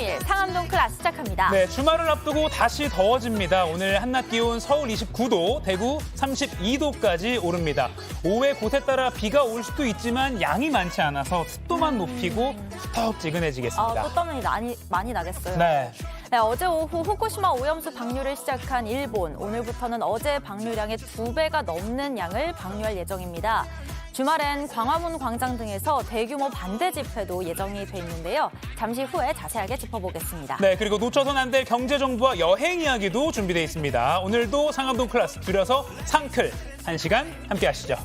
금요일 상암동 클래스 시작합니다. 네, 주말을 앞두고 다시 더워집니다. 오늘 한낮 기온 서울 29도, 대구 32도까지 오릅니다. 오후에 곳에 따라 비가 올 수도 있지만 양이 많지 않아서 습도만 높이고 후텁지근해지겠습니다. 또 땀이 많이 나겠어요. 네. 네, 어제 오후 후쿠시마 오염수 방류를 시작한 일본. 오늘부터는 어제 방류량의 2배가 넘는 양을 방류할 예정입니다. 주말엔 광화문 광장 등에서 대규모 반대 집회도 예정이 돼 있는데요. 잠시 후에 자세하게 짚어보겠습니다. 네, 그리고 놓쳐선 안 될 경제 정보와 여행 이야기도 준비되어 있습니다. 오늘도 상암동 클래스 줄여서 상클 1시간 함께 하시죠.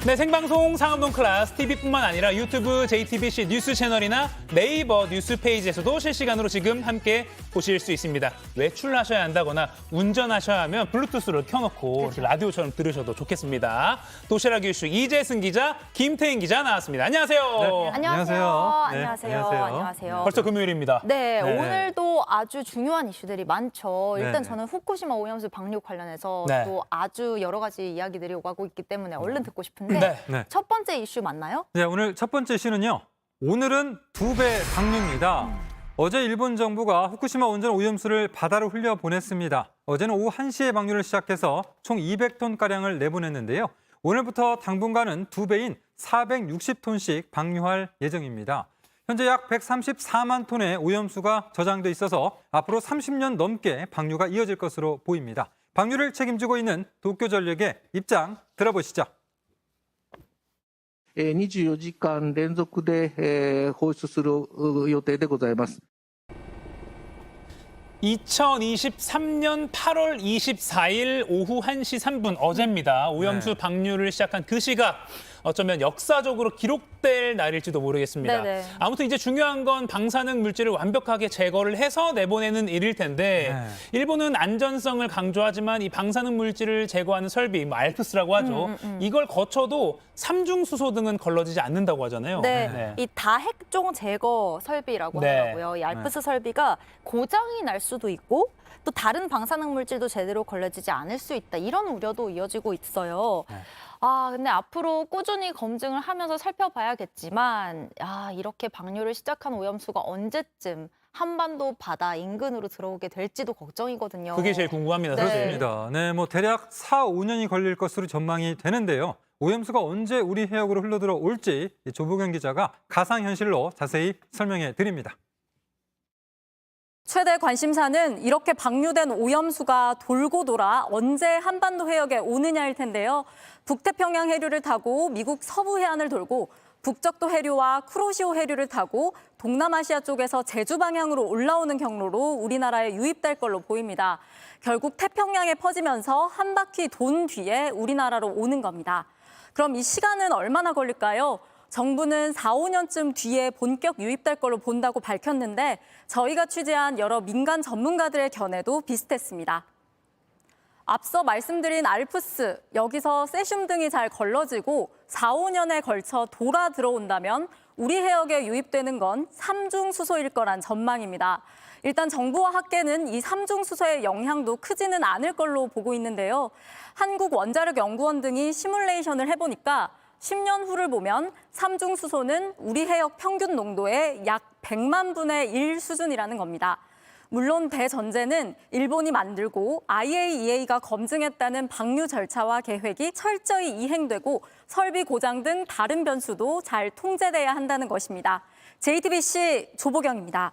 네, 생방송 상암동 클래스 TV뿐만 아니라 유튜브 JTBC 뉴스 채널이나 네이버 뉴스 페이지에서도 실시간으로 지금 함께 보실 수 있습니다. 외출하셔야 한다거나 운전하셔야 하면 블루투스를 켜놓고 이렇게 라디오처럼 들으셔도 좋겠습니다. 도시락 이슈 이재승 기자, 김태인 기자 나왔습니다. 안녕하세요. 안녕하세요. 네, 안녕하세요. 안녕하세요. 안녕하세요. 벌써 금요일입니다. 네, 네. 오늘도 아주 중요한 이슈들이 많죠. 일단 네. 저는 후쿠시마 오염수 방류 관련해서 네. 또 아주 여러 가지 이야기들이 오가고 있기 때문에 얼른 듣고 싶은데 네. 첫 번째 이슈 맞나요? 네, 오늘 첫 번째 이슈는요. 오늘은 2배 방류입니다. 어제 일본 정부가 후쿠시마 원전 오염수를 바다로 흘려보냈습니다. 어제는 오후 1시에 방류를 시작해서 총 200톤가량을 내보냈는데요. 오늘부터 당분간은 2배인 460톤씩 방류할 예정입니다. 현재 약 134만 톤의 오염수가 저장돼 있어서 앞으로 30년 넘게 방류가 이어질 것으로 보입니다. 방류를 책임지고 있는 도쿄전력의 입장 들어보시죠. 24時間連続で放出する予定でございます。 2023년 8월 24일 오후 1시 3분 어제입니다. 오염수 네. 방류를 시작한 그 시각 어쩌면 역사적으로 기록될 날일지도 모르겠습니다. 네네. 아무튼 이제 중요한 건 방사능 물질을 완벽하게 제거를 해서 내보내는 일일 텐데 일본은 안전성을 강조하지만 이 방사능 물질을 제거하는 설비, 뭐 알프스라고 하죠. 이걸 거쳐도 삼중수소 등은 걸러지지 않는다고 하잖아요. 네, 이 다핵종 제거 설비라고 네. 하더라고요. 이 알프스 설비가 고장이 날 수도 있고 또 다른 방사능 물질도 제대로 걸러지지 않을 수 있다. 이런 우려도 이어지고 있어요. 근데 앞으로 꾸준히 검증을 하면서 살펴봐야겠지만 이렇게 방류를 시작한 오염수가 언제쯤 한반도 바다 인근으로 들어오게 될지도 걱정이거든요. 그게 제일 궁금합니다, 네. 사실. 그렇습니다. 네, 대략 4, 5년이 걸릴 것으로 전망이 되는데요. 오염수가 언제 우리 해역으로 흘러들어 올지 조보경 기자가 가상현실로 자세히 설명해 드립니다. 최대 관심사는 이렇게 방류된 오염수가 돌고 돌아 언제 한반도 해역에 오느냐일 텐데요. 북태평양 해류를 타고 미국 서부 해안을 돌고 북적도 해류와 쿠로시오 해류를 타고 동남아시아 쪽에서 제주 방향으로 올라오는 경로로 우리나라에 유입될 걸로 보입니다. 결국 태평양에 퍼지면서 한 바퀴 돈 뒤에 우리나라로 오는 겁니다. 그럼 이 시간은 얼마나 걸릴까요? 정부는 4, 5년쯤 뒤에 본격 유입될 걸로 본다고 밝혔는데 저희가 취재한 여러 민간 전문가들의 견해도 비슷했습니다. 앞서 말씀드린 알프스, 여기서 세슘 등이 잘 걸러지고 4, 5년에 걸쳐 돌아 들어온다면 우리 해역에 유입되는 건 삼중수소일 거란 전망입니다. 일단 정부와 학계는 이 삼중수소의 영향도 크지는 않을 걸로 보고 있는데요. 한국원자력연구원 등이 시뮬레이션을 해보니까 10년 후를 보면 삼중수소는 우리 해역 평균 농도의 약 100만 분의 1 수준이라는 겁니다. 물론 대전제는 일본이 만들고 IAEA가 검증했다는 방류 절차와 계획이 철저히 이행되고 설비 고장 등 다른 변수도 잘 통제돼야 한다는 것입니다. JTBC 조보경입니다.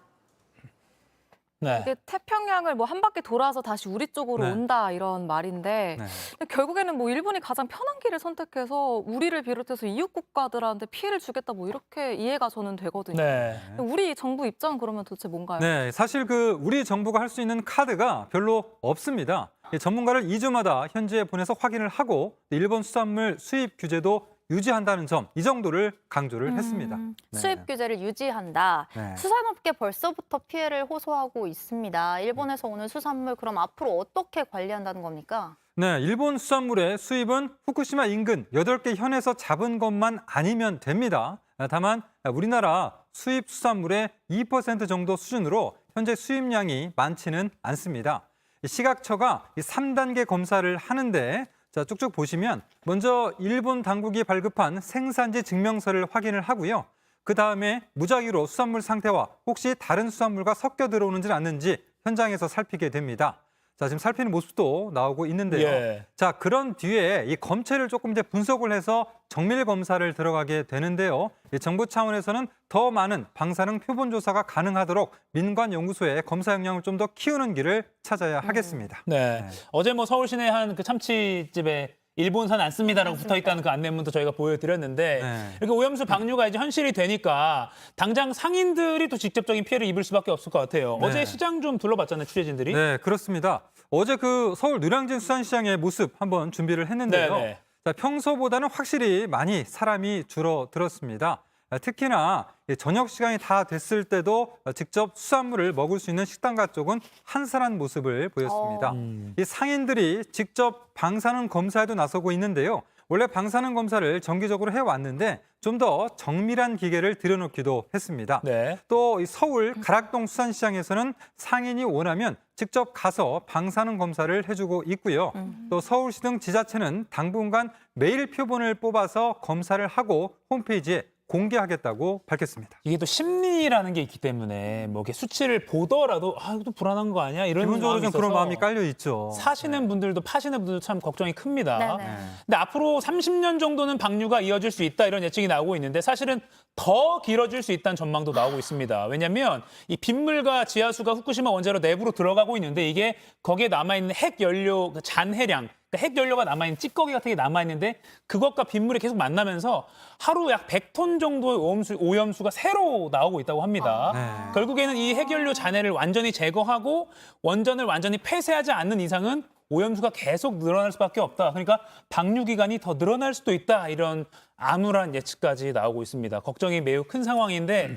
네. 이게 태평양을 한 바퀴 돌아서 다시 우리 쪽으로 네. 온다 이런 말인데 근데 결국에는 일본이 가장 편한 길을 선택해서 우리를 비롯해서 이웃 국가들한테 피해를 주겠다 이렇게 이해가 저는 되거든요. 네. 우리 정부 입장은 그러면 도대체 뭔가요? 네, 사실 우리 정부가 할 수 있는 카드가 별로 없습니다. 전문가를 2주마다 현지에 보내서 확인을 하고 일본 수산물 수입 규제도 유지한다는 점, 이 정도를 강조를 했습니다. 네. 수입 규제를 유지한다. 네. 수산업계 벌써부터 피해를 호소하고 있습니다. 일본에서 오는 수산물 그럼 앞으로 어떻게 관리한다는 겁니까? 네, 일본 수산물의 수입은 후쿠시마 인근 8개 현에서 잡은 것만 아니면 됩니다. 다만 우리나라 수입 수산물의 2% 정도 수준으로 현재 수입량이 많지는 않습니다. 이 시각처가 이 3단계 검사를 하는데 자, 쭉쭉 보시면 먼저 일본 당국이 발급한 생산지 증명서를 확인을 하고요. 그다음에 무작위로 수산물 상태와 혹시 다른 수산물과 섞여 들어오는지 않는지 현장에서 살피게 됩니다. 자, 지금 살피는 모습도 나오고 있는데요. 예. 자, 그런 뒤에 이 검체를 조금 이제 분석을 해서 정밀 검사를 들어가게 되는데요. 이 정부 차원에서는 더 많은 방사능 표본 조사가 가능하도록 민관 연구소의 검사 역량을 좀 더 키우는 길을 찾아야 하겠습니다. 네. 네. 어제 뭐 서울시내 한 그 참치집에 일본산 안 씁니다라고 붙어 있다는 그 안내문도 저희가 보여드렸는데 네. 이렇게 오염수 방류가 이제 현실이 되니까 당장 상인들이 또 직접적인 피해를 입을 수밖에 없을 것 같아요. 네. 어제 시장 좀 둘러봤잖아요, 취재진들이. 네, 그렇습니다. 어제 그 서울 노량진 수산시장의 모습 한번 준비를 했는데요. 네, 네. 자, 평소보다는 확실히 많이 사람이 줄어들었습니다. 특히나 저녁 시간이 다 됐을 때도 직접 수산물을 먹을 수 있는 식당가 쪽은 한산한 모습을 보였습니다. 이 상인들이 직접 방사능 검사에도 나서고 있는데요. 원래 방사능 검사를 정기적으로 해왔는데 좀 더 정밀한 기계를 들여놓기도 했습니다. 네. 또 이 서울 가락동 수산시장에서는 상인이 원하면 직접 가서 방사능 검사를 해주고 있고요. 또 서울시 등 지자체는 당분간 매일 표본을 뽑아서 검사를 하고 홈페이지에 공개하겠다고 밝혔습니다. 이게 또 심리라는 게 있기 때문에 뭐 이렇게 수치를 보더라도 아, 이거 불안한 거 아니야? 이런 기본적으로 마음이 좀 그런 있어서 마음이 깔려 있죠. 사시는 분들도 파시는 분들도 참 걱정이 큽니다. 네네. 근데 앞으로 30년 정도는 방류가 이어질 수 있다 이런 예측이 나오고 있는데 사실은 더 길어질 수 있다는 전망도 나오고 있습니다. 왜냐하면 이 빗물과 지하수가 후쿠시마 원자로 내부로 들어가고 있는데 이게 거기에 남아있는 핵 연료 그 잔해량 핵 연료가 남아있는 찌꺼기 같은 게 남아있는데 그것과 빗물이 계속 만나면서 하루 약 100톤 정도의 오염수가 새로 나오고 있다고 합니다. 네. 결국에는 이 핵연료 잔해를 완전히 제거하고 원전을 완전히 폐쇄하지 않는 이상은 오염수가 계속 늘어날 수밖에 없다. 그러니까 방류 기간이 더 늘어날 수도 있다. 이런 암울한 예측까지 나오고 있습니다. 걱정이 매우 큰 상황인데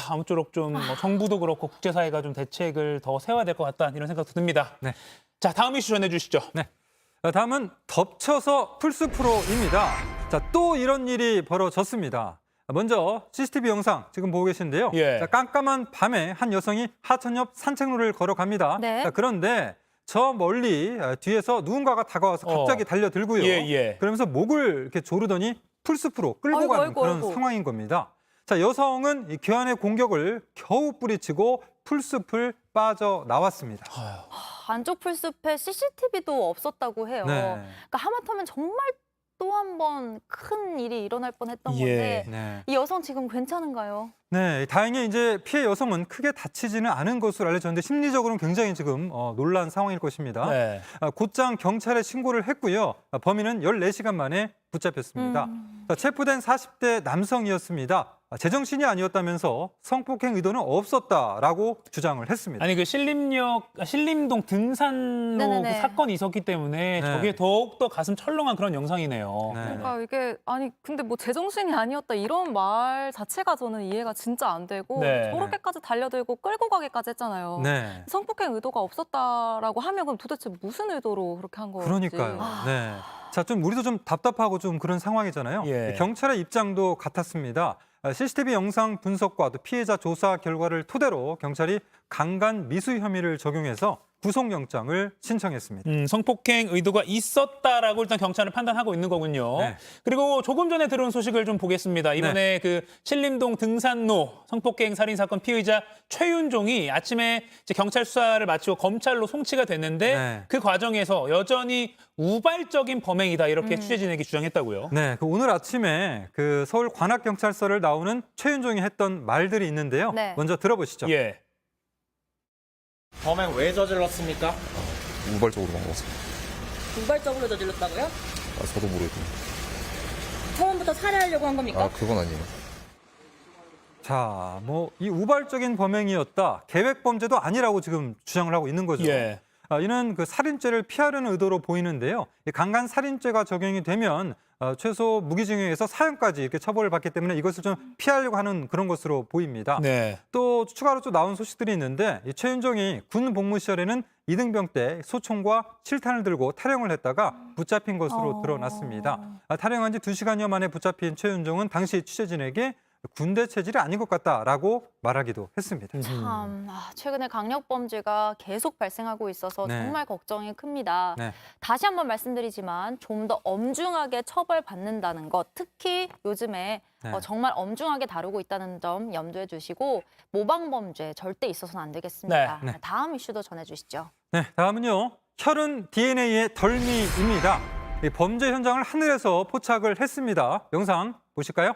아무쪼록 좀 뭐 정부도 그렇고 국제사회가 좀 대책을 더 세워야 될 것 같다. 이런 생각도 듭니다. 네. 자, 다음 이슈 전해주시죠. 네. 다음은 덮쳐서 풀스프로입니다. 자, 또 이런 일이 벌어졌습니다. 먼저 CCTV 영상 지금 보고 계신데요. 예. 자, 깜깜한 밤에 한 여성이 하천 옆 산책로를 걸어갑니다. 네. 자, 그런데 저 멀리 뒤에서 누군가가 다가와서 갑자기 달려들고요. 예. 그러면서 목을 이렇게 조르더니 풀스프로 끌고 아이고, 가는 아이고, 그런 아이고. 상황인 겁니다. 자, 여성은 이 괴한의 공격을 겨우 뿌리치고 풀숲을 빠져나왔습니다. 안쪽 풀숲에 CCTV도 없었다고 해요. 네. 그러니까 하마터면 정말 또 한 번 큰 일이 일어날 뻔했던 예. 건데 네. 이 여성 지금 괜찮은가요? 네, 다행히 이제 피해 여성은 크게 다치지는 않은 것으로 알려졌는데 심리적으로는 굉장히 지금 놀란 상황일 것입니다. 네. 곧장 경찰에 신고를 했고요. 범인은 14시간 만에 붙잡혔습니다. 자, 체포된 40대 남성이었습니다. 제정신이 아니었다면서 성폭행 의도는 없었다라고 주장을 했습니다. 아니 그 신림동 등산로 네네네. 그 사건이 있었기 때문에 네. 저게 더욱더 가슴 철렁한 그런 영상이네요. 네. 그러니까 이게 아니 근데 뭐 제정신이 아니었다 이런 말 자체가 저는 이해가 진짜 안 되고 네. 저렇게까지 달려들고 끌고 가기까지 했잖아요. 네. 성폭행 의도가 없었다라고 하면 그럼 도대체 무슨 의도로 그렇게 한 거지? 그러니까요. 네. 자, 좀 우리도 좀 답답하고 좀 그런 상황이잖아요. 예. 경찰의 입장도 같았습니다. CCTV 영상 분석과 또 피해자 조사 결과를 토대로 경찰이 강간 미수 혐의를 적용해서 구속영장을 신청했습니다. 성폭행 의도가 있었다라고 일단 경찰은 판단하고 있는 거군요. 네. 그리고 조금 전에 들어온 소식을 좀 보겠습니다. 이번에 그 신림동 등산로 성폭행 살인 사건 피의자 최윤종이 아침에 이제 경찰 수사를 마치고 검찰로 송치가 됐는데 네. 그 과정에서 여전히 우발적인 범행이다 이렇게 취재진에게 주장했다고요. 네, 그 오늘 아침에 그 서울 관악경찰서를 나오는 최윤종이 했던 말들이 있는데요. 네. 먼저 들어보시죠. 예. 범행 왜 저질렀습니까? 우발적으로 한 거죠. 우발적으로 저질렀다고요? 저도 모르겠고. 처음부터 살해하려고 한 겁니까? 그건 아니에요. 자, 뭐 이 우발적인 범행이었다. 계획 범죄도 아니라고 지금 주장을 하고 있는 거죠. 예. 이는 그 살인죄를 피하려는 의도로 보이는데요. 이 강간 살인죄가 적용이 되면 최소 무기징역에서 사형까지 이렇게 처벌을 받기 때문에 이것을 좀 피하려고 하는 그런 것으로 보입니다. 네. 또 추가로 또 나온 소식들이 있는데 이 최윤종이 군 복무 시절에는 이등병 때 소총과 실탄을 들고 탈영을 했다가 붙잡힌 것으로 드러났습니다. 탈영한 지 2시간여 만에 붙잡힌 최윤종은 당시 취재진에게 군대 체질이 아닌 것 같다라고 말하기도 했습니다. 참, 최근에 강력범죄가 계속 발생하고 있어서 네. 정말 걱정이 큽니다. 네. 다시 한번 말씀드리지만 좀 더 엄중하게 처벌받는다는 것, 특히 요즘에 네. 정말 엄중하게 다루고 있다는 점 염두에 두시고 모방범죄 절대 있어서는 안 되겠습니다. 네. 네. 다음 이슈도 전해주시죠. 네, 다음은요. 혈흔 DNA의 덜미입니다. 이 범죄 현장을 하늘에서 포착을 했습니다. 영상 보실까요?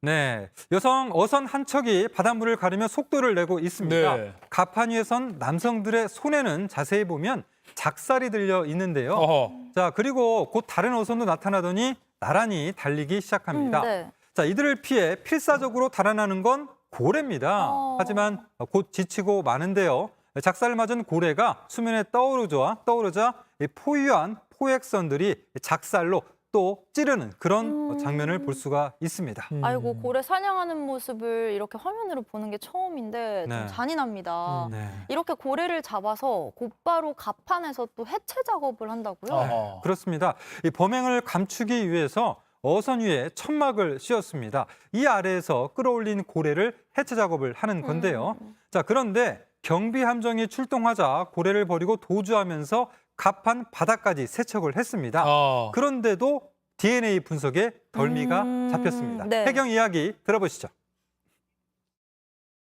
네, 여성 어선 한 척이 바닷물을 가르며 속도를 내고 있습니다. 네. 갑판 위에 선 남성들의 손에는 자세히 보면 작살이 들려 있는데요. 어허. 자, 그리고 곧 다른 어선도 나타나더니 나란히 달리기 시작합니다. 네. 자, 이들을 피해 필사적으로 달아나는 건 고래입니다. 하지만 곧 지치고 마는데요. 작살을 맞은 고래가 수면에 떠오르자 이 포유한 포획선들이 작살로 또 찌르는 그런 장면을 볼 수가 있습니다. 아이고, 고래 사냥하는 모습을 이렇게 화면으로 보는 게 처음인데 좀 네. 잔인합니다. 네. 이렇게 고래를 잡아서 곧바로 갑판에서 또 해체 작업을 한다고요? 어허. 그렇습니다. 이 범행을 감추기 위해서 어선 위에 천막을 씌웠습니다. 이 아래에서 끌어올린 고래를 해체 작업을 하는 건데요. 자, 그런데 경비 함정이 출동하자 고래를 버리고 도주하면서 갑판 바닥까지 세척을 했습니다. 그런데도 DNA 분석에 덜미가 잡혔습니다. 네. 해경 이야기 들어보시죠.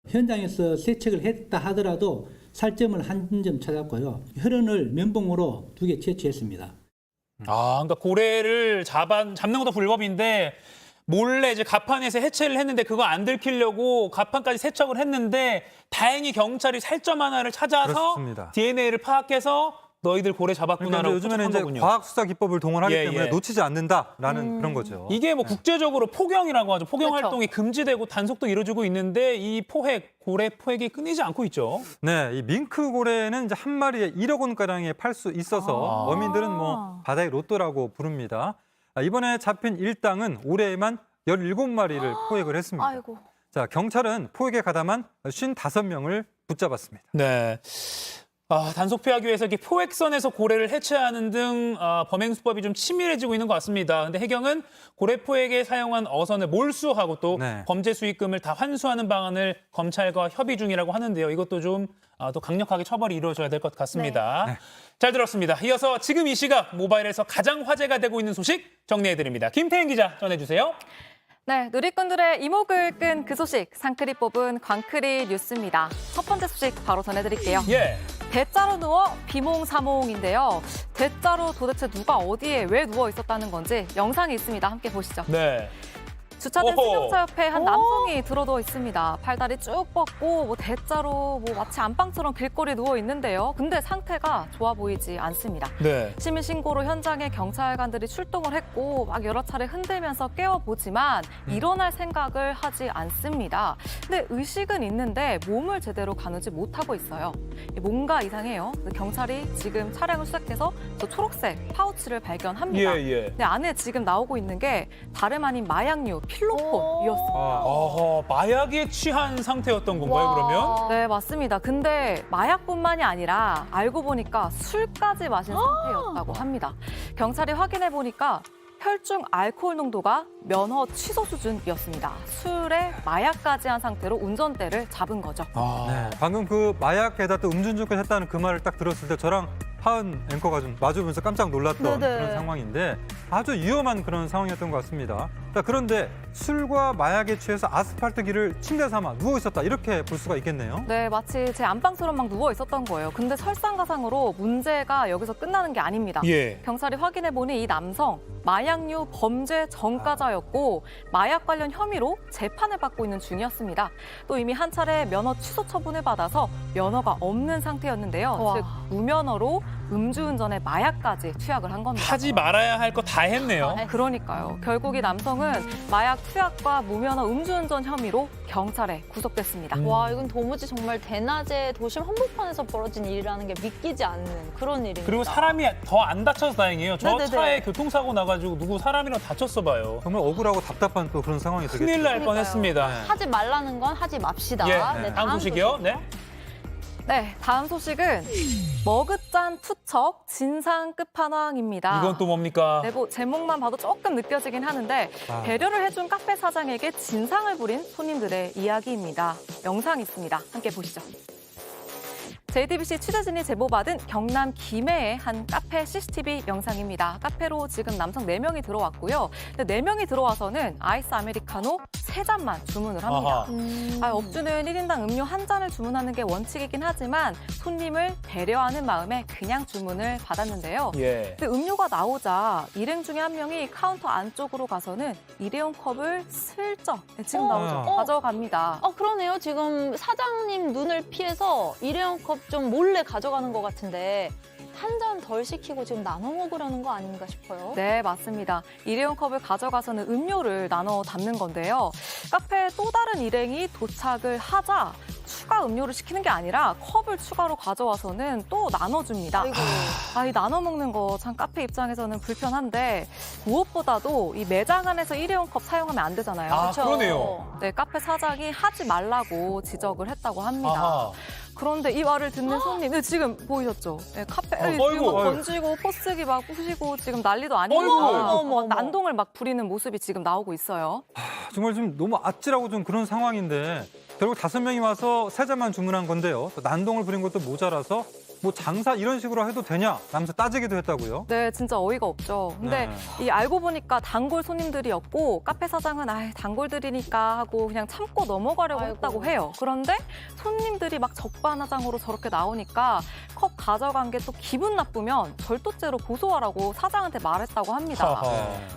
현장에서 세척을 했다 하더라도 살점을 한 점 찾았고요. 혈흔을 면봉으로 2개 채취했습니다. 그러니까 고래를 잡는 것도 불법인데 몰래 이제 갑판에서 해체를 했는데 그거 안 들키려고 갑판까지 세척을 했는데 다행히 경찰이 살점 하나를 찾아서 그렇습니다. DNA를 파악해서 너희들 고래 그러니까 잡았구나라고 요즘에는 포착한 이제 거군요. 과학 수사 기법을 동원하기 예, 때문에 예. 놓치지 않는다라는 그런 거죠. 이게 뭐 국제적으로 포경이라고 하죠. 포경 그렇죠. 활동이 금지되고 단속도 이루어지고 있는데 이 고래 포획이 끊이지 않고 있죠. 네, 이 밍크 고래는 이제 한 마리에 1억 원가량에 팔 수 있어서 어민들은 뭐 바다의 로또라고 부릅니다. 이번에 잡힌 일당은 올해에만 17마리를 포획을 했습니다. 아이고. 자, 경찰은 포획에 가담한 55명을 붙잡았습니다. 네. 단속 피하기 위해서 이렇게 포획선에서 고래를 해체하는 등 범행 수법이 좀 치밀해지고 있는 것 같습니다. 근데 해경은 고래 포획에 사용한 어선을 몰수하고 또 네. 범죄 수익금을 다 환수하는 방안을 검찰과 협의 중이라고 하는데요. 이것도 좀 더 강력하게 처벌이 이루어져야 될 것 같습니다. 네. 잘 들었습니다. 이어서 지금 이 시각 모바일에서 가장 화제가 되고 있는 소식 정리해드립니다. 김태인 기자 전해주세요. 네, 누리꾼들의 이목을 끈 그 소식 상크리 뽑은 광크리 뉴스입니다. 첫 번째 소식 바로 전해드릴게요. 예. 대자로 누워 비몽사몽인데요. 대자로 도대체 누가 어디에 왜 누워 있었다는 건지 영상이 있습니다. 함께 보시죠. 네. 주차된 오호. 승용차 옆에 한 남성이 들어누워 있습니다. 팔다리 쭉 뻗고 뭐 대자로 마치 안방처럼 길거리에 누워 있는데요. 근데 상태가 좋아 보이지 않습니다. 네. 시민 신고로 현장에 경찰관들이 출동을 했고 막 여러 차례 흔들면서 깨워보지만 일어날 생각을 하지 않습니다. 근데 의식은 있는데 몸을 제대로 가누지 못하고 있어요. 뭔가 이상해요. 경찰이 지금 차량을 수색해서 저 초록색 파우치를 발견합니다. 예. 근데 안에 지금 나오고 있는 게 다름 아닌 마약류 필로폰이었습니다. 마약에 취한 상태였던 건가요, 그러면? 네, 맞습니다. 근데 마약뿐만이 아니라 알고 보니까 술까지 마신 상태였다고 합니다. 경찰이 확인해 보니까 혈중 알코올 농도가 면허 취소 수준이었습니다. 술에 마약까지 한 상태로 운전대를 잡은 거죠. 네, 방금 그 마약에다 또 음주운전까지 했다는 그 말을 딱 들었을 때 저랑 하은 앵커가 좀 마주보면서 깜짝 놀랐던 네네. 그런 상황인데 아주 위험한 그런 상황이었던 것 같습니다. 자, 그런데 술과 마약에 취해서 아스팔트 길을 침대 삼아 누워 있었다 이렇게 볼 수가 있겠네요. 네, 마치 제 안방처럼 막 누워 있었던 거예요. 근데 설상가상으로 문제가 여기서 끝나는 게 아닙니다. 예. 경찰이 확인해 보니 이 남성 마약류 범죄 전과자였고 마약 관련 혐의로 재판을 받고 있는 중이었습니다. 또 이미 한 차례 면허 취소 처분을 받아서 면허가 없는 상태였는데요. 와. 즉 무면허로 음주운전에 마약까지 투약을 한 겁니다. 하지 말아야 할 거 다 했네요. 그러니까요. 결국 이 남성은 마약 투약과 무면허 음주운전 혐의로 경찰에 구속됐습니다. 와, 이건 도무지 정말 대낮에 도심 한복판에서 벌어진 일이라는 게 믿기지 않는 그런 일입니다. 그리고 사람이 더 안 다쳐서 다행이에요. 저 네네네. 차에 교통사고 나가지고 누구 사람이랑 다쳤어 봐요. 정말 억울하고 답답한 또 그런 상황이 되겠죠. 큰일 날 그러니까요. 뻔했습니다. 하지 말라는 건 하지 맙시다. 예. 다음 소식이요. 네. 네, 다음 소식은 머그잔 투척 진상 끝판왕입니다. 이건 또 뭡니까? 네, 뭐 제목만 봐도 조금 느껴지긴 하는데 배려를 해준 카페 사장에게 진상을 부린 손님들의 이야기입니다. 영상 있습니다. 함께 보시죠. JTBC 취재진이 제보받은 경남 김해의 한 카페 CCTV 영상입니다. 카페로 지금 남성 4명이 들어왔고요. 근데 4명이 들어와서는 아이스 아메리카노 3잔만 주문을 합니다. 업주는 1인당 음료 1잔을 주문하는 게 원칙이긴 하지만 손님을 배려하는 마음에 그냥 주문을 받았는데요. 예. 근데 음료가 나오자 일행 중에 한 명이 카운터 안쪽으로 가서는 일회용 컵을 슬쩍 지금 나오죠. 가져갑니다. 그러네요. 지금 사장님 눈을 피해서 일회용 컵 좀 몰래 가져가는 것 같은데 한 잔 덜 시키고 지금 나눠 먹으려는 거 아닌가 싶어요. 네, 맞습니다. 일회용 컵을 가져가서는 음료를 나눠 담는 건데요. 카페에 또 다른 일행이 도착을 하자 추가 음료를 시키는 게 아니라 컵을 추가로 가져와서는 또 나눠줍니다. 이 나눠 먹는 거 참 카페 입장에서는 불편한데 무엇보다도 이 매장 안에서 일회용 컵 사용하면 안 되잖아요. 그렇죠? 그러네요. 네, 카페 사장이 하지 말라고 지적을 했다고 합니다. 아하. 그런데 이 말을 듣는 손님, 지금 보이셨죠? 네, 카페에 아이고, 이거 아이고. 던지고 포스기 막 부시고 지금 난리도 아니고 어머. 난동을 막 부리는 모습이 지금 나오고 있어요. 정말 좀 너무 아찔하고 좀 그런 상황인데 결국 5명이 와서 3잔만 주문한 건데요. 또 난동을 부린 것도 모자라서 뭐 장사 이런 식으로 해도 되냐 라면서 따지기도 했다고요. 네, 진짜 어이가 없죠. 근데 이 알고 보니까 단골 손님들이었고 카페 사장은 단골들이니까 하고 그냥 참고 넘어가려고 했다고 해요. 그런데 손님들이 막 적반하장으로 저렇게 나오니까 컵 가져간 게 또 기분 나쁘면 절도죄로 고소하라고 사장한테 말했다고 합니다.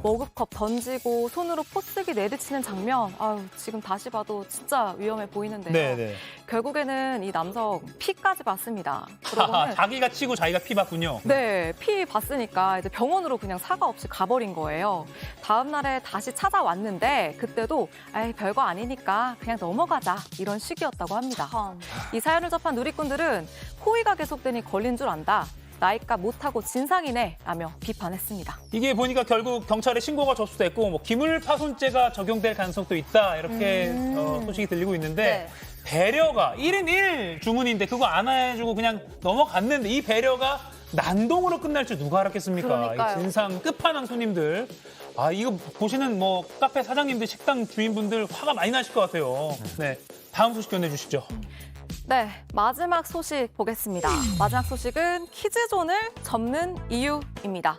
머그컵 던지고 손으로 포스기 내리치는 장면, 지금 다시 봐도 진짜 위험해 보이는데요. 네네. 결국에는 이 남성 피까지 봤습니다. 그러고는 자기가 치고 자기가 피 봤군요. 네, 피 봤으니까 이제 병원으로 그냥 사과 없이 가버린 거예요. 다음 날에 다시 찾아왔는데 그때도 별거 아니니까 그냥 넘어가자 이런 식이었다고 합니다. 이 사연을 접한 누리꾼들은 호의가 계속되니 걸린 줄 안다. 나이값 못하고 진상이네 라며 비판했습니다. 이게 보니까 결국 경찰에 신고가 접수됐고 뭐 기물파손죄가 적용될 가능성도 있다 이렇게 소식이 들리고 있는데 배려가 1인 1 주문인데 그거 안 해주고 그냥 넘어갔는데 이 배려가 난동으로 끝날 줄 누가 알았겠습니까? 그러니까요. 이 진상 끝판왕 손님들. 이거 보시는 뭐 카페 사장님들 식당 주인분들 화가 많이 나실 것 같아요. 네, 다음 소식 전해주시죠. 네, 마지막 소식 보겠습니다. 마지막 소식은 키즈존을 접는 이유입니다.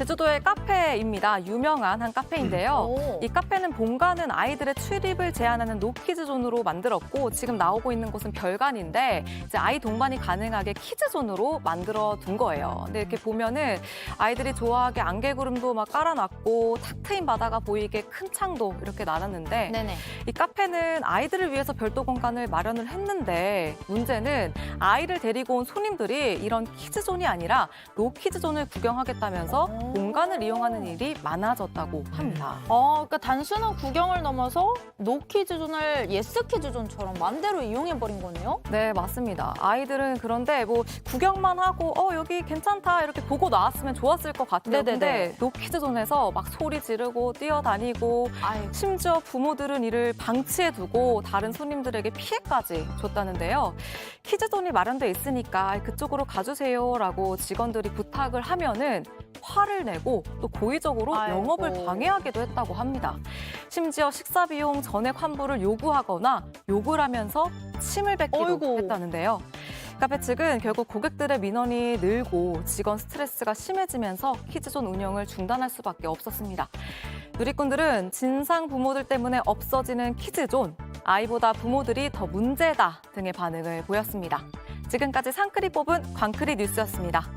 제주도의 카페입니다. 유명한 한 카페인데요. 이 카페는 본가는 아이들의 출입을 제한하는 노키즈존으로 만들었고 지금 나오고 있는 곳은 별관인데 이제 아이 동반이 가능하게 키즈존으로 만들어 둔 거예요. 근데 이렇게 보면은 아이들이 좋아하게 안개구름도 막 깔아놨고 탁 트인 바다가 보이게 큰 창도 이렇게 놔놨는데 네네. 이 카페는 아이들을 위해서 별도 공간을 마련을 했는데 문제는 아이를 데리고 온 손님들이 이런 키즈존이 아니라 노키즈존을 구경하겠다면서 공간을 이용하는 일이 많아졌다고 합니다. 그러니까 단순한 구경을 넘어서 노키즈존을 예스키즈존처럼 맘대로 이용해버린 거네요? 네, 맞습니다. 아이들은 그런데 뭐 구경만 하고 여기 괜찮다 이렇게 보고 나왔으면 좋았을 것 같아요. 네네네. 근데 노키즈존에서 막 소리 지르고 뛰어다니고 심지어 부모들은 이를 방치해 두고 다른 손님들에게 피해까지 줬다는데요. 키즈존이 마련돼 있으니까 그쪽으로 가주세요라고 직원들이 부탁을 하면은 화를 내고 또 고의적으로 영업을 방해하기도 했다고 합니다. 심지어 식사 비용 전액 환불을 요구하거나 욕을 하면서 침을 뱉기도 했다는데요. 카페 측은 결국 고객들의 민원이 늘고 직원 스트레스가 심해지면서 키즈존 운영을 중단할 수밖에 없었습니다. 누리꾼들은 진상 부모들 때문에 없어지는 키즈존, 아이보다 부모들이 더 문제다 등의 반응을 보였습니다. 지금까지 상크리 뽑은 광크리 뉴스였습니다.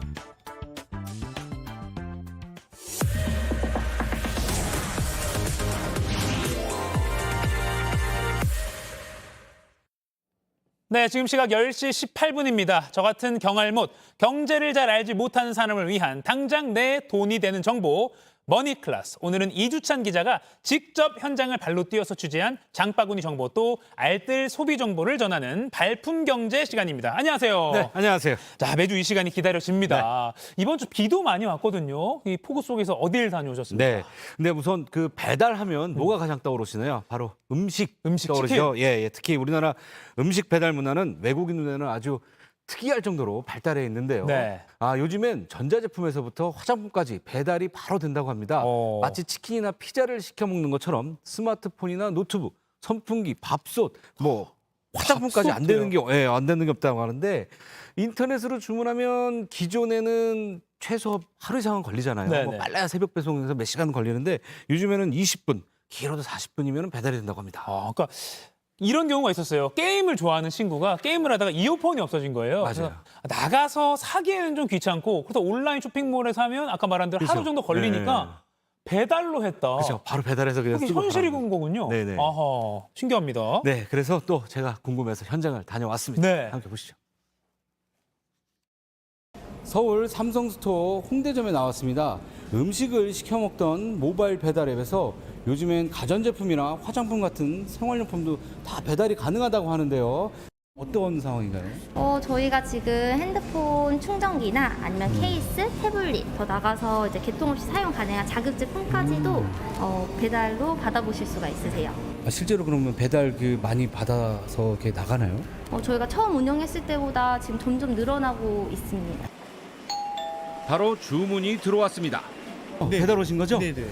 네, 지금 시각 10시 18분입니다. 저 같은 경알못, 경제를 잘 알지 못하는 사람을 위한 당장 내 돈이 되는 정보, 머니클래스. 오늘은 이주찬 기자가 직접 현장을 발로 뛰어서 취재한 장바구니 정보 또 알뜰 소비 정보를 전하는 발품 경제 시간입니다. 안녕하세요. 네, 안녕하세요. 자, 매주 이 시간이 기다려집니다. 이번 주 비도 많이 왔거든요. 이 폭우 속에서 어딜 다녀오셨습니까? 네. 근데 우선 그 배달하면 뭐가 가장 떠오르시나요? 바로 음식 떠오르죠. 예, 특히 우리나라 음식 배달 문화는 외국인 눈에는 아주 특이할 정도로 발달해 있는데요. 네. 요즘엔 전자제품에서부터 화장품까지 배달이 바로 된다고 합니다. 마치 치킨이나 피자를 시켜 먹는 것처럼 스마트폰이나 노트북, 선풍기, 밥솥, 뭐 화장품까지 안 되는 게 없다고 하는데 인터넷으로 주문하면 기존에는 최소 하루 이상은 걸리잖아요. 네네. 뭐 빨라야 새벽 배송에서 몇 시간 걸리는데 요즘에는 20분, 길어도 40분이면 배달이 된다고 합니다. 그러니까 이런 경우가 있었어요. 게임을 좋아하는 친구가 게임을 하다가 이어폰이 없어진 거예요. 맞아요. 그래서 나가서 사기에는 좀 귀찮고 그래서 온라인 쇼핑몰에서 하면 아까 말한 대로 하루 그렇죠. 정도 걸리니까 배달로 했다. 그렇죠. 바로 배달해서 그냥 그게 쓰고 현실이 가는 온 거군요. 네네. 아하, 신기합니다. 네, 그래서 또 제가 궁금해서 현장을 다녀왔습니다. 네. 함께 보시죠. 서울 삼성스토어 홍대점에 나왔습니다. 음식을 시켜 먹던 모바일 배달 앱에서 요즘엔 가전제품이나 화장품 같은 생활용품도 다 배달이 가능하다고 하는데요. 어떤 상황인가요? 저희가 지금 핸드폰 충전기나 아니면 케이스, 태블릿, 더 나가서 이제 개통 없이 사용 가능한 자급제품까지도 배달로 받아보실 수가 있으세요. 실제로 그러면 배달 많이 받아서 이렇게 나가나요? 저희가 처음 운영했을 때보다 지금 점점 늘어나고 있습니다. 바로 주문이 들어왔습니다. 배달 오신 거죠? 네네.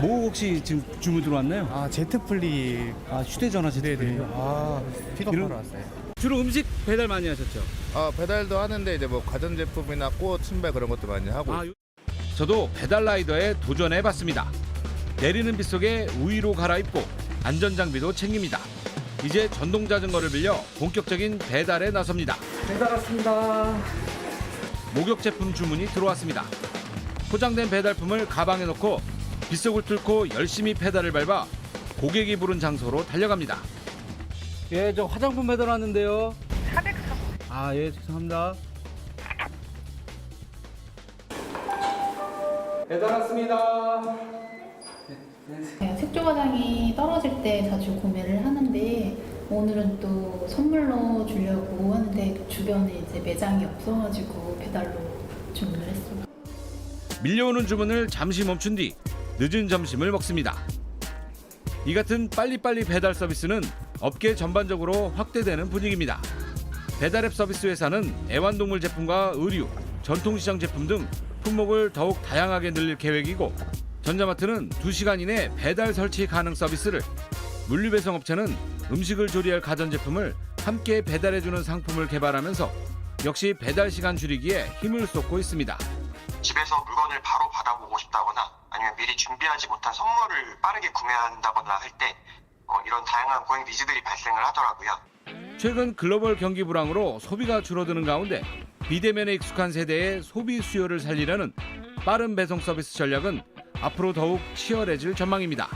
뭐 혹시 지금 주문 들어왔나요? 제트플릭. 휴대전화 제트플릭. 픽업하러 왔어요. 주로 음식 배달 많이 하셨죠? 배달도 하는데 이제 뭐 가전제품이나 꽃, 신발 그런 것도 많이 하고. 저도 배달 라이더에 도전해봤습니다. 내리는 빗속에 우위로 갈아입고 안전장비도 챙깁니다. 이제 전동자전거를 빌려 본격적인 배달에 나섭니다. 배달 왔습니다. 목욕 제품 주문이 들어왔습니다. 포장된 배달품을 가방에 넣고 빗속을 뚫고 열심히 페달을 밟아 고객이 부른 장소로 달려갑니다. 예, 저 화장품 배달 왔는데요. 400성. 예, 죄송합니다. 배달 왔습니다. 색조 화장이 떨어질 때 자주 구매를 하는데 오늘은 또 선물로 주려고 하는데 주변에 이제 매장이 없어가지고 배달로 주문을 했습니다. 밀려오는 주문을 잠시 멈춘 뒤 늦은 점심을 먹습니다. 이 같은 빨리빨리 배달 서비스는 업계 전반적으로 확대되는 분위기입니다. 배달앱 서비스 회사는 애완동물 제품과 의류, 전통시장 제품 등 품목을 더욱 다양하게 늘릴 계획이고 전자마트는 2시간 이내 배달 설치 가능 서비스를, 물류배송업체는 음식을 조리할 가전제품을 함께 배달해주는 상품을 개발하면서 역시 배달 시간 줄이기에 힘을 쏟고 있습니다. 집에서 물건을 바로 받아보고 싶다거나 아니면 미리 준비하지 못한 선물을 빠르게 구매한다거나 할 때 이런 다양한 고객 니즈들이 발생을 하더라고요. 최근 글로벌 경기 불황으로 소비가 줄어드는 가운데 비대면에 익숙한 세대의 소비 수요를 살리려는 빠른 배송 서비스 전략은 앞으로 더욱 치열해질 전망입니다.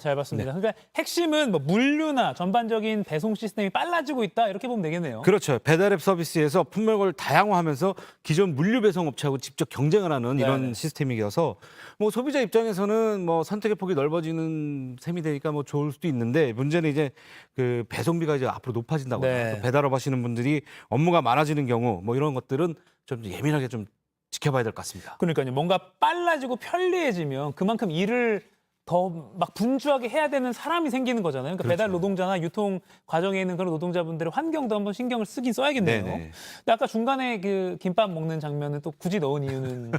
잘 봤습니다. 그러니까 핵심은 뭐 물류나 전반적인 배송 시스템이 빨라지고 있다 이렇게 보면 되겠네요. 그렇죠. 배달앱 서비스에서 품목을 다양화하면서 기존 물류 배송 업체하고 직접 경쟁을 하는 이런 시스템이어서 뭐 소비자 입장에서는 뭐 선택의 폭이 넓어지는 셈이 되니까 뭐 좋을 수도 있는데 문제는 이제 그 배송비가 이제 앞으로 높아진다거나 배달업 하시는 분들이 업무가 많아지는 경우 뭐 이런 것들은 좀 예민하게 좀 지켜봐야 될 것 같습니다. 그러니까요. 뭔가 빨라지고 편리해지면 그만큼 일을 더 막 분주하게 해야 되는 사람이 생기는 거잖아요. 그러니까 배달 노동자나 유통 과정에 있는 그런 노동자분들의 환경도 한번 신경을 쓰긴 써야겠네요. 근데 아까 중간에 그 김밥 먹는 장면은 또 굳이 넣은 이유는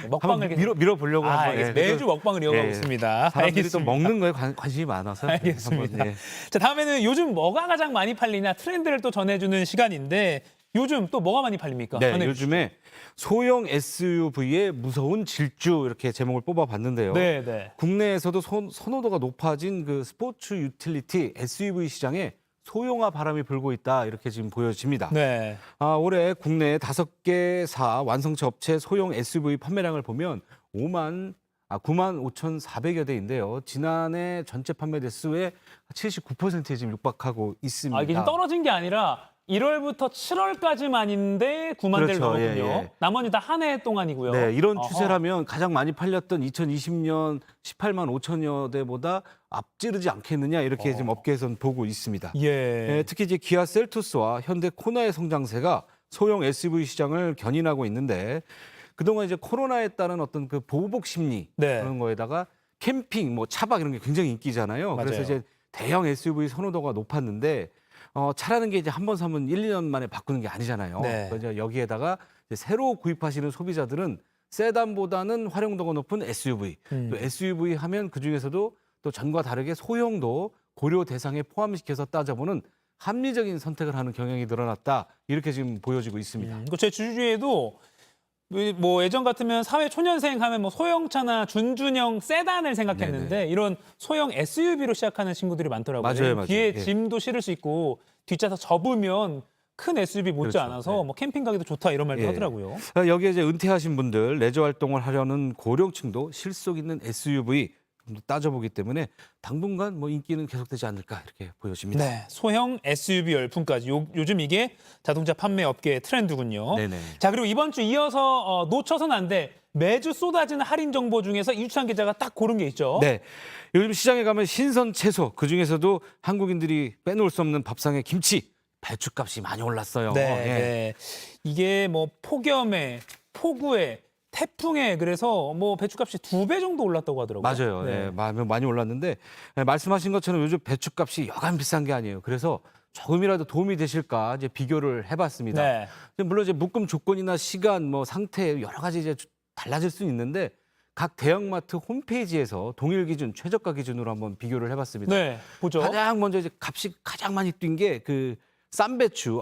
먹방을 밀어보려고 한번 매주 먹방을 이어가고 있습니다. 사람들이 알겠습니다. 또 먹는 거에 관심이 많아서. 알겠습니다. 한번, 자, 다음에는 요즘 뭐가 가장 많이 팔리냐 트렌드를 또 전해주는 시간인데 요즘 또 뭐가 많이 팔립니까? 네, 요즘에 소형 SUV의 무서운 질주 이렇게 제목을 뽑아봤는데요. 국내에서도 선호도가 높아진 그 스포츠 유틸리티 SUV 시장에 소형화 바람이 불고 있다 이렇게 지금 보여집니다. 올해 국내 5개사 완성차 업체 소형 SUV 판매량을 보면 9만 5,400여 대인데요. 지난해 전체 판매 대수의 79%에 지금 육박하고 있습니다. 이게 지금 떨어진 게 아니라 1월부터 7월까지만인데 9만 대를 그렇죠. 넘었군요. 예, 예. 나머지 다 한 해 동안이고요. 네, 이런 어허. 추세라면 가장 많이 팔렸던 2020년 18만 5천여 대보다 앞지르지 않겠느냐 이렇게 지금 업계에서는 보고 있습니다. 예. 특히 이제 기아 셀투스와 현대 코나의 성장세가 소형 SUV 시장을 견인하고 있는데 그동안 이제 코로나에 따른 어떤 그 보복 심리 네. 그런 거에다가 캠핑, 뭐 차박 이런 게 굉장히 인기잖아요. 맞아요. 그래서 이제 대형 SUV 선호도가 높았는데 차라는 게 이제 한 번 사면 1, 2년 만에 바꾸는 게 아니잖아요. 네. 그래서 이제 여기에다가 이제 새로 구입하시는 소비자들은 세단보다는 활용도가 높은 SUV, 또 SUV 하면 그중에서도 또 전과 다르게 소형도 고려 대상에 포함시켜서 따져보는 합리적인 선택을 하는 경향이 늘어났다. 이렇게 지금 보여지고 있습니다. 제 주주에도 뭐 예전 같으면 사회 초년생 하면 뭐 소형차나 준준형 세단을 생각했는데 이런 소형 SUV로 시작하는 친구들이 많더라고요. 맞아요. 뒤에 예. 짐도 실을 수 있고 뒷좌석 접으면 큰 SUV 못지 그렇죠. 않아서 네. 뭐 캠핑 가기도 좋다 이런 말도 예. 하더라고요. 여기에 이제 은퇴하신 분들, 레저 활동을 하려는 고령층도 실속 있는 SUV 좀 더 따져보기 때문에 당분간 뭐 인기는 계속되지 않을까 이렇게 보여집니다. 네, 소형 SUV 열풍까지 요즘 이게 자동차 판매 업계의 트렌드군요. 네네. 자, 그리고 이번 주 이어서 놓쳐서는 안 돼. 매주 쏟아지는 할인 정보 중에서 이주찬 기자가 딱 고른 게 있죠. 네, 요즘 시장에 가면 신선 채소, 그중에서도 한국인들이 빼놓을 수 없는 밥상의 김치, 배추값이 많이 올랐어요. 네, 예. 네. 이게 뭐 폭염에, 폭우에, 태풍에 그래서 뭐 배추값이 2배 정도 올랐다고 하더라고요. 맞아요. 네. 예, 많이 올랐는데 말씀하신 것처럼 요즘 배추값이 여간 비싼 게 아니에요. 그래서 조금이라도 도움이 되실까 이제 비교를 해봤습니다. 네. 물론 이제 묶음 조건이나 시간, 뭐 상태 여러 가지 이제 달라질 수는 있는데 각 대형마트 홈페이지에서 동일 기준, 최저가 기준으로 한번 비교를 해봤습니다. 네, 보죠. 가장 먼저 이제 값이 가장 많이 뛴 게 그 쌈 배추,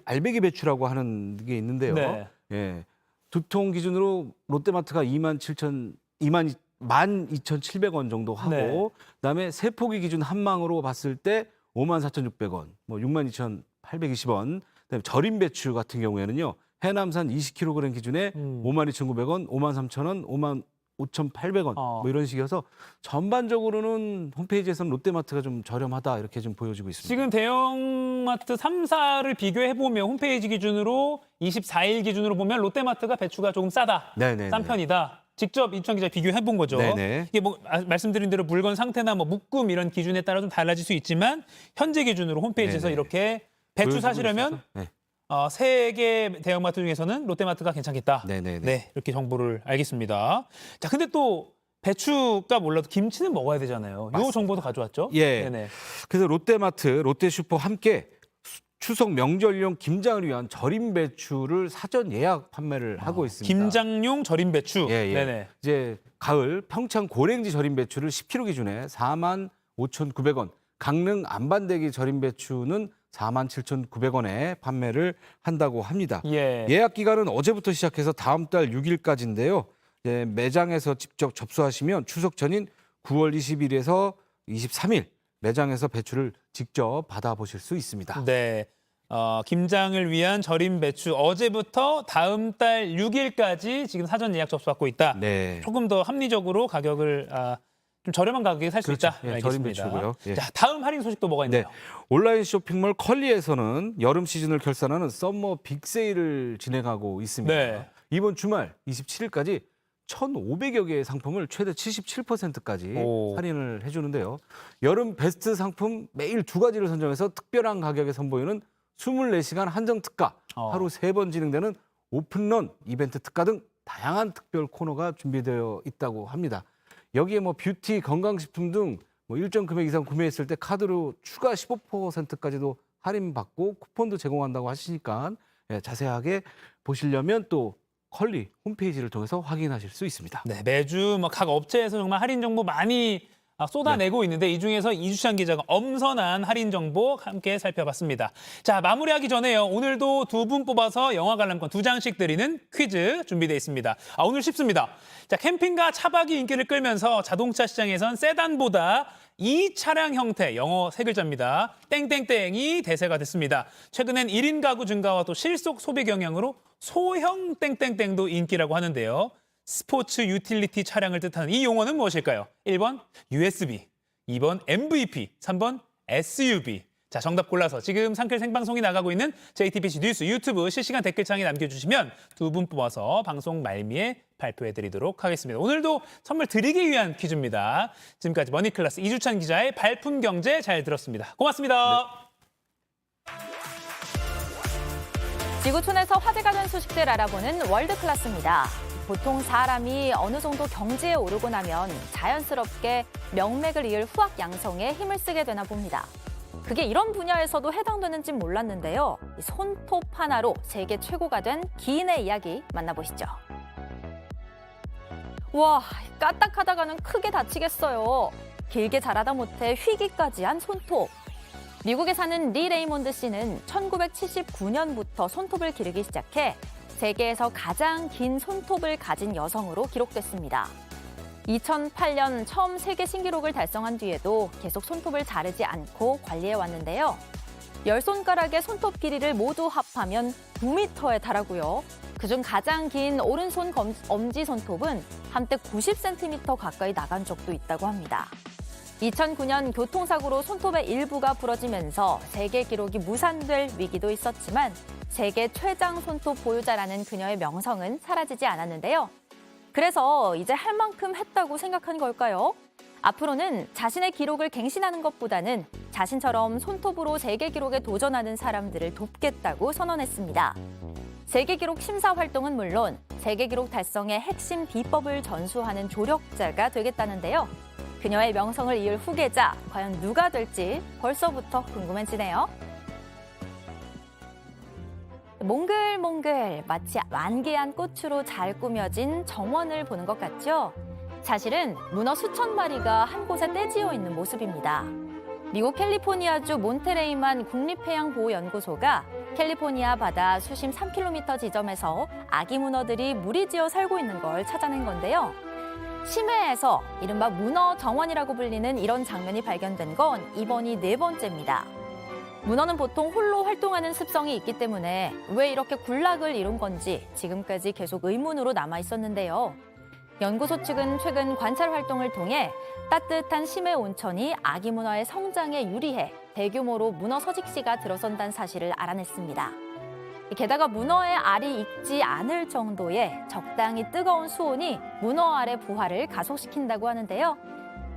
알배기 배추라고 하는 게 있는데요. 네. 예. 두 통 기준으로 롯데마트가 12,700원 정도 하고 네. 그다음에 세 포기 기준 한 망으로 봤을 때 54,600원, 뭐 62,820원. 그다음에 절임 배추 같은 경우에는요. 해남산 20kg 기준에 52,900원, 53,000원, 55,800원 뭐 이런 식이어서 전반적으로는 홈페이지에서는 롯데마트가 좀 저렴하다 이렇게 좀 보여지고 있습니다. 지금 대형마트 3사를 비교해보면 홈페이지 기준으로 24일 기준으로 보면 롯데마트가 배추가 조금 싸다. 네네네. 싼 편이다. 직접 이주찬 기자 비교해본 거죠. 네네. 이게 뭐 말씀드린 대로 물건 상태나 뭐 묶음 이런 기준에 따라 좀 달라질 수 있지만 현재 기준으로 홈페이지에서 네네. 이렇게 배추 보여주고 사시려면 있어서. 네. 3개 대형마트 중에서는 롯데마트가 괜찮겠다. 네네네. 네, 이렇게 정보를 알겠습니다. 자, 근데 또 배추가 몰라도 김치는 먹어야 되잖아요. 이 정보도 가져왔죠? 예. 네네. 그래서 롯데마트, 롯데슈퍼 함께 추석 명절용 김장을 위한 절임 배추를 사전 예약 판매를 하고 있습니다. 김장용 절임 배추. 예. 네네. 이제 가을 평창 고랭지 절임 배추를 10kg 기준에 45,900원, 강릉 안반대기 절임 배추는 47,900원에 판매를 한다고 합니다. 예. 예약 기간은 어제부터 시작해서 다음 달 6일까지인데요. 매장에서 직접 접수하시면 추석 전인 9월 20일에서 23일 매장에서 배추를 직접 받아보실 수 있습니다. 네. 김장을 위한 절임 배추 어제부터 다음 달 6일까지 지금 사전 예약 접수받고 있다. 네. 조금 더 합리적으로 가격을 좀 저렴한 가격에 살 수 그렇죠. 있다. 예, 절임 알겠습니다. 배추고요. 예. 자, 다음 할인 소식도 뭐가 있나요? 네. 온라인 쇼핑몰 컬리에서는 여름 시즌을 결산하는 썸머 빅세일을 진행하고 있습니다. 네. 이번 주말 27일까지 1,500여 개의 상품을 최대 77%까지 오. 할인을 해주는데요. 여름 베스트 상품 매일 2가지를 선정해서 특별한 가격에 선보이는 24시간 한정 특가, 하루 3번 진행되는 오픈런 이벤트 특가 등 다양한 특별 코너가 준비되어 있다고 합니다. 여기에 뭐 뷰티, 건강식품 등 뭐 일정 금액 이상 구매했을 때 카드로 추가 15%까지도 할인받고 쿠폰도 제공한다고 하시니까 자세하게 보시려면 또 컬리 홈페이지를 통해서 확인하실 수 있습니다. 네, 매주 뭐 각 업체에서 정말 할인 정보 많이 쏟아내고 있는데 이 중에서 이주찬 기자가 엄선한 할인 정보 함께 살펴봤습니다. 자, 마무리하기 전에요. 오늘도 2분 뽑아서 영화 관람권 2장씩 드리는 퀴즈 준비되어 있습니다. 오늘 쉽습니다. 자, 캠핑과 차박이 인기를 끌면서 자동차 시장에선 세단보다 이 차량 형태, 영어 3글자입니다. 땡땡땡이 대세가 됐습니다. 최근엔 1인 가구 증가와 또 실속 소비 경향으로 소형 땡땡땡도 인기라고 하는데요. 스포츠 유틸리티 차량을 뜻하는 이 용어는 무엇일까요? 1번 USB, 2번 MVP, 3번 SUV. 자, 정답 골라서 지금 상클 생방송이 나가고 있는 JTBC 뉴스 유튜브 실시간 댓글창에 남겨주시면 2분 뽑아서 방송 말미에 발표해드리도록 하겠습니다. 오늘도 선물 드리기 위한 퀴즈입니다. 지금까지 머니클래스 이주찬 기자의 발품 경제 잘 들었습니다. 고맙습니다. 지구촌에서 화제가 된 소식들 알아보는 월드클래스입니다. 보통 사람이 어느 정도 경지에 오르고 나면 자연스럽게 명맥을 이을 후학 양성에 힘을 쓰게 되나 봅니다. 그게 이런 분야에서도 해당되는지 몰랐는데요. 손톱 하나로 세계 최고가 된 기인의 이야기 만나보시죠. 와, 까딱하다가는 크게 다치겠어요. 길게 자라다 못해 휘기까지 한 손톱. 미국에 사는 리 레이몬드 씨는 1979년부터 손톱을 기르기 시작해 세계에서 가장 긴 손톱을 가진 여성으로 기록됐습니다. 2008년 처음 세계 신기록을 달성한 뒤에도 계속 손톱을 자르지 않고 관리해 왔는데요. 10손가락의 손톱 길이를 모두 합하면 9m에 달하고요. 그중 가장 긴 오른손 엄지손톱은 한때 90cm 가까이 나간 적도 있다고 합니다. 2009년 교통사고로 손톱의 일부가 부러지면서 세계 기록이 무산될 위기도 있었지만 세계 최장 손톱 보유자라는 그녀의 명성은 사라지지 않았는데요. 그래서 이제 할 만큼 했다고 생각한 걸까요? 앞으로는 자신의 기록을 갱신하는 것보다는 자신처럼 손톱으로 세계 기록에 도전하는 사람들을 돕겠다고 선언했습니다. 세계 기록 심사 활동은 물론 세계 기록 달성의 핵심 비법을 전수하는 조력자가 되겠다는데요. 그녀의 명성을 이을 후계자, 과연 누가 될지 벌써부터 궁금해지네요. 몽글몽글 마치 만개한 꽃으로 잘 꾸며진 정원을 보는 것 같죠? 사실은 문어 수천 마리가 한 곳에 떼지어 있는 모습입니다. 미국 캘리포니아주 몬테레이만 국립해양보호연구소가 캘리포니아 바다 수심 3km 지점에서 아기 문어들이 무리지어 살고 있는 걸 찾아낸 건데요. 심해에서 이른바 문어 정원이라고 불리는 이런 장면이 발견된 건 이번이 4번째입니다. 문어는 보통 홀로 활동하는 습성이 있기 때문에 왜 이렇게 군락을 이룬 건지 지금까지 계속 의문으로 남아 있었는데요. 연구소 측은 최근 관찰 활동을 통해 따뜻한 심해 온천이 아기 문어의 성장에 유리해 대규모로 문어 서식지가 들어선다는 사실을 알아냈습니다. 게다가 문어의 알이 익지 않을 정도의 적당히 뜨거운 수온이 문어 알의 부화를 가속시킨다고 하는데요.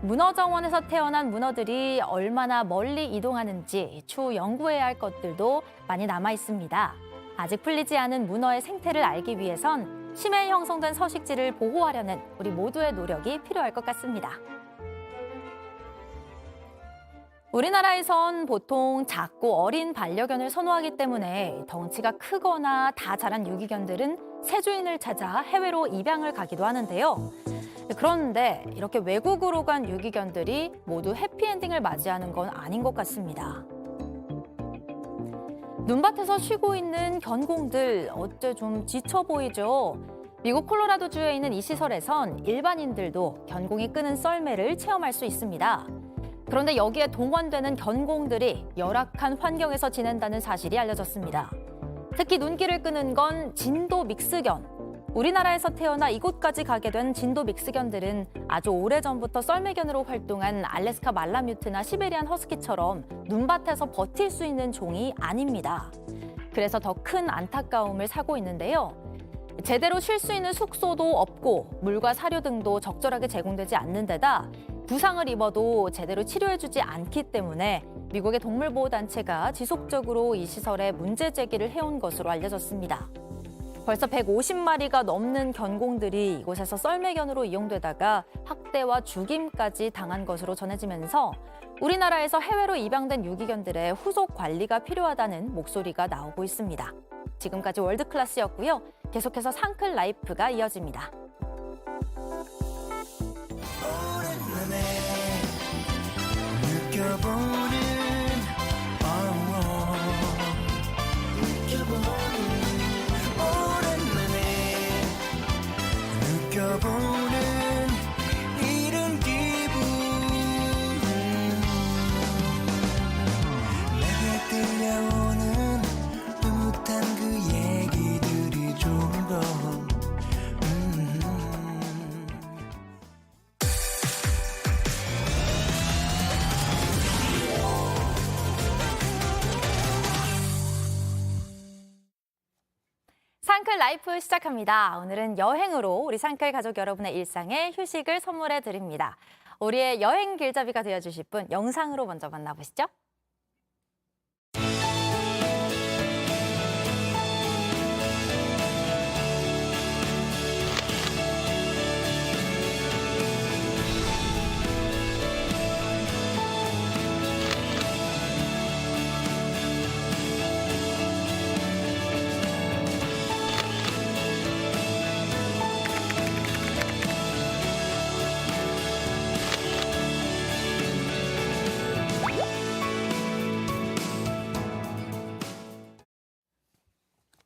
문어 정원에서 태어난 문어들이 얼마나 멀리 이동하는지 추후 연구해야 할 것들도 많이 남아 있습니다. 아직 풀리지 않은 문어의 생태를 알기 위해선 심해에 형성된 서식지를 보호하려는 우리 모두의 노력이 필요할 것 같습니다. 우리나라에선 보통 작고 어린 반려견을 선호하기 때문에 덩치가 크거나 다 자란 유기견들은 새 주인을 찾아 해외로 입양을 가기도 하는데요. 그런데 이렇게 외국으로 간 유기견들이 모두 해피엔딩을 맞이하는 건 아닌 것 같습니다. 눈밭에서 쉬고 있는 견공들 어째 좀 지쳐 보이죠? 미국 콜로라도주에 있는 이 시설에선 일반인들도 견공이 끄는 썰매를 체험할 수 있습니다. 그런데 여기에 동원되는 견공들이 열악한 환경에서 지낸다는 사실이 알려졌습니다. 특히 눈길을 끄는 건 진도 믹스견. 우리나라에서 태어나 이곳까지 가게 된 진도 믹스견들은 아주 오래전부터 썰매견으로 활동한 알래스카 말라뮤트나 시베리안 허스키처럼 눈밭에서 버틸 수 있는 종이 아닙니다. 그래서 더 큰 안타까움을 사고 있는데요. 제대로 쉴 수 있는 숙소도 없고 물과 사료 등도 적절하게 제공되지 않는 데다 부상을 입어도 제대로 치료해주지 않기 때문에 미국의 동물보호단체가 지속적으로 이 시설에 문제 제기를 해온 것으로 알려졌습니다. 벌써 150마리가 넘는 견공들이 이곳에서 썰매견으로 이용되다가 학대와 죽임까지 당한 것으로 전해지면서 우리나라에서 해외로 입양된 유기견들의 후속 관리가 필요하다는 목소리가 나오고 있습니다. 지금까지 월드클래스였고요. 계속해서 상클 라이프가 이어집니다. 이런 기분 내게 들려오는 듯한 그 얘기들이 좋은 건 산클 라이프 시작합니다. 오늘은 여행으로 우리 산클 가족 여러분의 일상에 휴식을 선물해 드립니다. 우리의 여행 길잡이가 되어주실 분 영상으로 먼저 만나보시죠.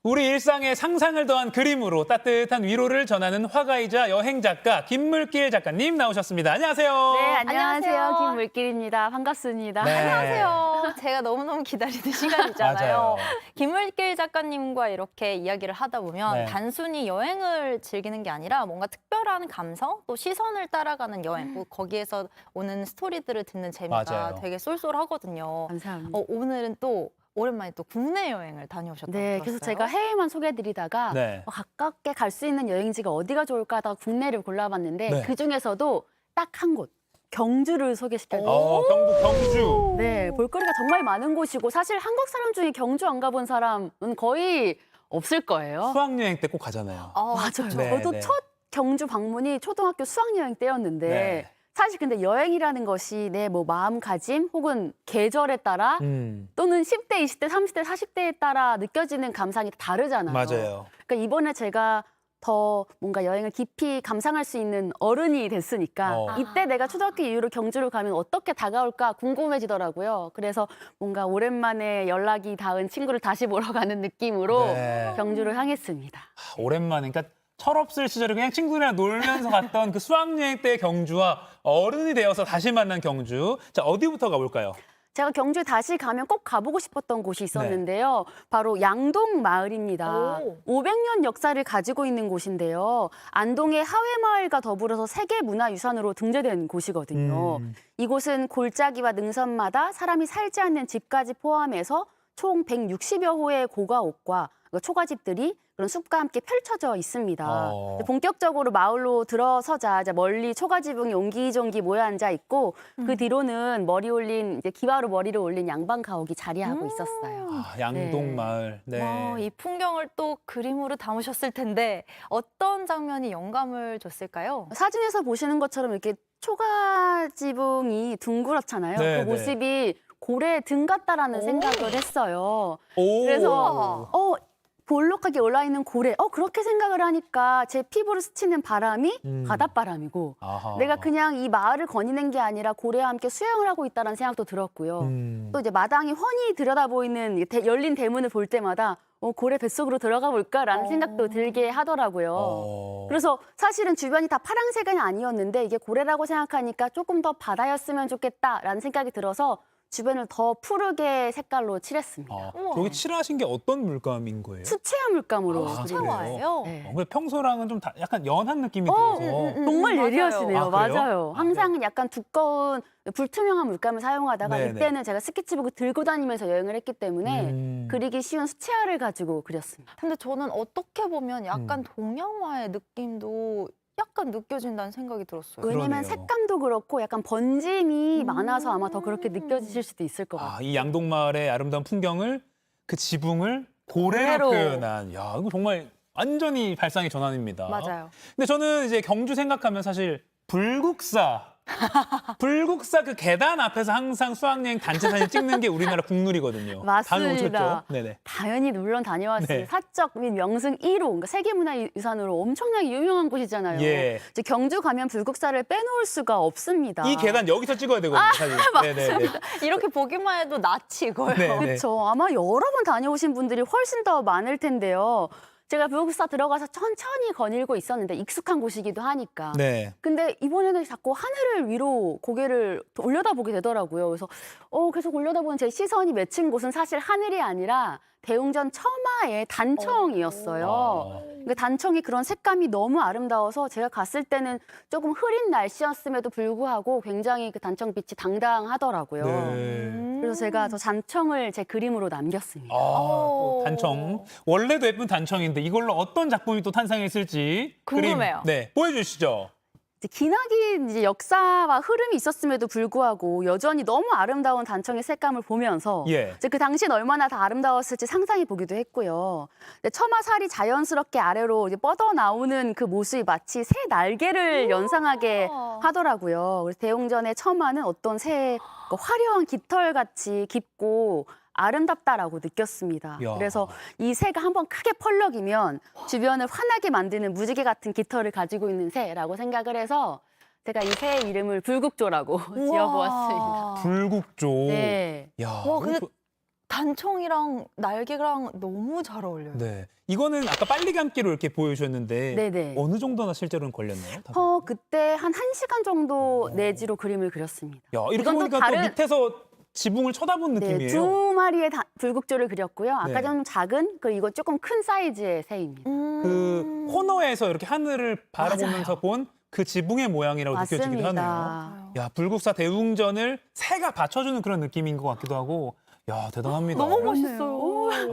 우리 일상에 상상을 더한 그림으로 따뜻한 위로를 전하는 화가이자 여행 작가 김물길 작가님 나오셨습니다. 안녕하세요. 네, 안녕하세요. 김물길입니다. 반갑습니다. 네. 안녕하세요. 제가 너무너무 기다리는 시간이잖아요. 맞아요. 김물길 작가님과 이렇게 이야기를 하다 보면 네. 단순히 여행을 즐기는 게 아니라 뭔가 특별한 감성, 또 시선을 따라가는 여행, 또 거기에서 오는 스토리들을 듣는 재미가 맞아요. 되게 쏠쏠하거든요. 감사합니다. 오늘은 또 오랜만에 또 국내 여행을 다녀오셨다고 네, 들었어요. 그래서 제가 해외만 소개해드리다가 네. 가깝게 갈 수 있는 여행지가 어디가 좋을까 하다가 국내를 골라봤는데 네. 그중에서도 딱 한 곳, 경주를 소개시켜드릴게요. 경북 경주. 네, 볼거리가 정말 많은 곳이고 사실 한국 사람 중에 경주 안 가본 사람은 거의 없을 거예요. 수학여행 때 꼭 가잖아요. 맞아요. 네, 저도 네. 첫 경주 방문이 초등학교 수학여행 때였는데 네. 사실 근데 여행이라는 것이 내 뭐 마음가짐 혹은 계절에 따라 또는 10대, 20대, 30대, 40대에 따라 느껴지는 감상이 다르잖아요. 맞아요. 그러니까 이번에 제가 더 뭔가 여행을 깊이 감상할 수 있는 어른이 됐으니까 이때 내가 초등학교 이후로 경주를 가면 어떻게 다가올까 궁금해지더라고요. 그래서 뭔가 오랜만에 연락이 닿은 친구를 다시 보러 가는 느낌으로 네. 경주를 향했습니다. 오랜만에 그러니까 철없을 시절에 그냥 친구들이랑 놀면서 갔던 그 수학여행 때의 경주와 어른이 되어서 다시 만난 경주. 자, 어디부터 가볼까요? 제가 경주에 다시 가면 꼭 가보고 싶었던 곳이 있었는데요. 바로 양동 마을입니다. 500년 역사를 가지고 있는 곳인데요. 안동의 하회마을과 더불어서 세계문화유산으로 등재된 곳이거든요. 이곳은 골짜기와 능선마다 사람이 살지 않는 집까지 포함해서 총 160여 호의 고가옥과 초가집들이 그런 숲과 함께 펼쳐져 있습니다. 본격적으로 마을로 들어서자 이제 멀리 초가지붕이 옹기종기 모여 앉아 있고 그 뒤로는 머리 올린 이제 기와로 머리를 올린 양반 가옥이 자리하고 있었어요. 양동마을. 네. 이 풍경을 또 그림으로 담으셨을 텐데 어떤 장면이 영감을 줬을까요? 사진에서 보시는 것처럼 이렇게 초가지붕이 둥그렇잖아요. 네, 그 모습이 고래 등 같다라는 생각을 했어요. 오. 그래서 볼록하게 올라있는 고래. 그렇게 생각을 하니까 제 피부를 스치는 바람이 바닷바람이고 아하. 내가 그냥 이 마을을 거니는 게 아니라 고래와 함께 수영을 하고 있다는 생각도 들었고요. 또 이제 마당이 훤히 들여다보이는 열린 대문을 볼 때마다 고래 뱃속으로 들어가 볼까라는 생각도 들게 하더라고요. 그래서 사실은 주변이 다 파란색은 아니었는데 이게 고래라고 생각하니까 조금 더 바다였으면 좋겠다라는 생각이 들어서 주변을 더 푸르게 색깔로 칠했습니다. 여기 칠하신 게 어떤 물감인 거예요? 수채화 물감으로. 수채화예요? 네. 근데 평소랑은 좀 약간 연한 느낌이 들어서. 정말 예리하시네요. 맞아요? 맞아요. 항상 약간 두꺼운 불투명한 물감을 사용하다가 네네. 이때는 제가 스케치북을 들고 다니면서 여행을 했기 때문에 그리기 쉬운 수채화를 가지고 그렸습니다. 근데 저는 어떻게 보면 약간 동양화의 느낌도 약간 느껴진다는 생각이 들었어요. 왜냐면 그러네요. 색감도 그렇고 약간 번짐이 많아서 아마 더 그렇게 느껴지실 수도 있을 것 같아요. 이 양동마을의 아름다운 풍경을 그 지붕을 고래로 표현한. 야, 이거 정말 완전히 발상의 전환입니다. 맞아요. 근데 저는 이제 경주 생각하면 사실 불국사 그 계단 앞에서 항상 수학여행 단체 사진 찍는 게 우리나라 국룰이거든요. 맞습니다. 다녀오셨죠? 네네. 당연히 물론 다녀왔어요. 네. 사적 및 명승 1호, 그러니까 세계문화유산으로 엄청나게 유명한 곳이잖아요. 예. 이제 경주 가면 불국사를 빼놓을 수가 없습니다. 이 계단 여기서 찍어야 되거든요, 사실. 네네네. 이렇게 보기만 해도 낯이 익어요. 네. 그렇죠. 아마 여러 번 다녀오신 분들이 훨씬 더 많을 텐데요. 제가 불국사 들어가서 천천히 거닐고 있었는데 익숙한 곳이기도 하니까. 네. 근데 이번에는 자꾸 하늘을 위로 고개를 올려다보게 되더라고요. 그래서 계속 올려다보는 제 시선이 맺힌 곳은 사실 하늘이 아니라 대웅전 처마의 단청이었어요. 그 단청이 그런 색감이 너무 아름다워서 제가 갔을 때는 조금 흐린 날씨였음에도 불구하고 굉장히 그 단청빛이 당당하더라고요. 그래서 제가 저 단청을 제 그림으로 남겼습니다. 또 단청. 원래도 예쁜 단청인데 이걸로 어떤 작품이 또 탄생했을지 궁금해요. 그림, 네, 보여주시죠. 기나긴 이제 역사와 흐름이 있었음에도 불구하고 여전히 너무 아름다운 단청의 색감을 보면서 예. 이제 그 당시엔 얼마나 다 아름다웠을지 상상해 보기도 했고요. 근데 처마살이 자연스럽게 아래로 이제 뻗어 나오는 그 모습이 마치 새 날개를 연상하게 하더라고요. 그래서 대웅전의 처마는 어떤 새 화려한 깃털같이 깊고 아름답다라고 느꼈습니다. 야. 그래서 이 새가 한번 크게 펄럭이면 주변을 환하게 만드는 무지개 같은 깃털을 가지고 있는 새라고 생각을 해서 제가 이 새의 이름을 불국조라고 지어보았습니다. 불국조. 네. 야, 와, 근데 단청이랑 날개랑 너무 잘 어울려요. 네. 이거는 아까 빨리 감기로 이렇게 보여주셨는데 네네. 어느 정도나 실제로는 걸렸나요? 그때 한 1시간 정도 내지로 그림을 그렸습니다. 야, 이렇게 이건 또 보니까 또 밑에서 지붕을 쳐다본 느낌이에요. 네, 두 마리의 불국조를 그렸고요. 아까 네. 좀 작은, 그리고 이거 조금 큰 사이즈의 새입니다. 그 코너에서 이렇게 하늘을 바라보면서 본 그 지붕의 모양이라고 느껴지기도 맞습니다. 하네요. 야, 불국사 대웅전을 새가 받쳐주는 그런 느낌인 것 같기도 하고, 야, 대단합니다. 너무 멋있어요.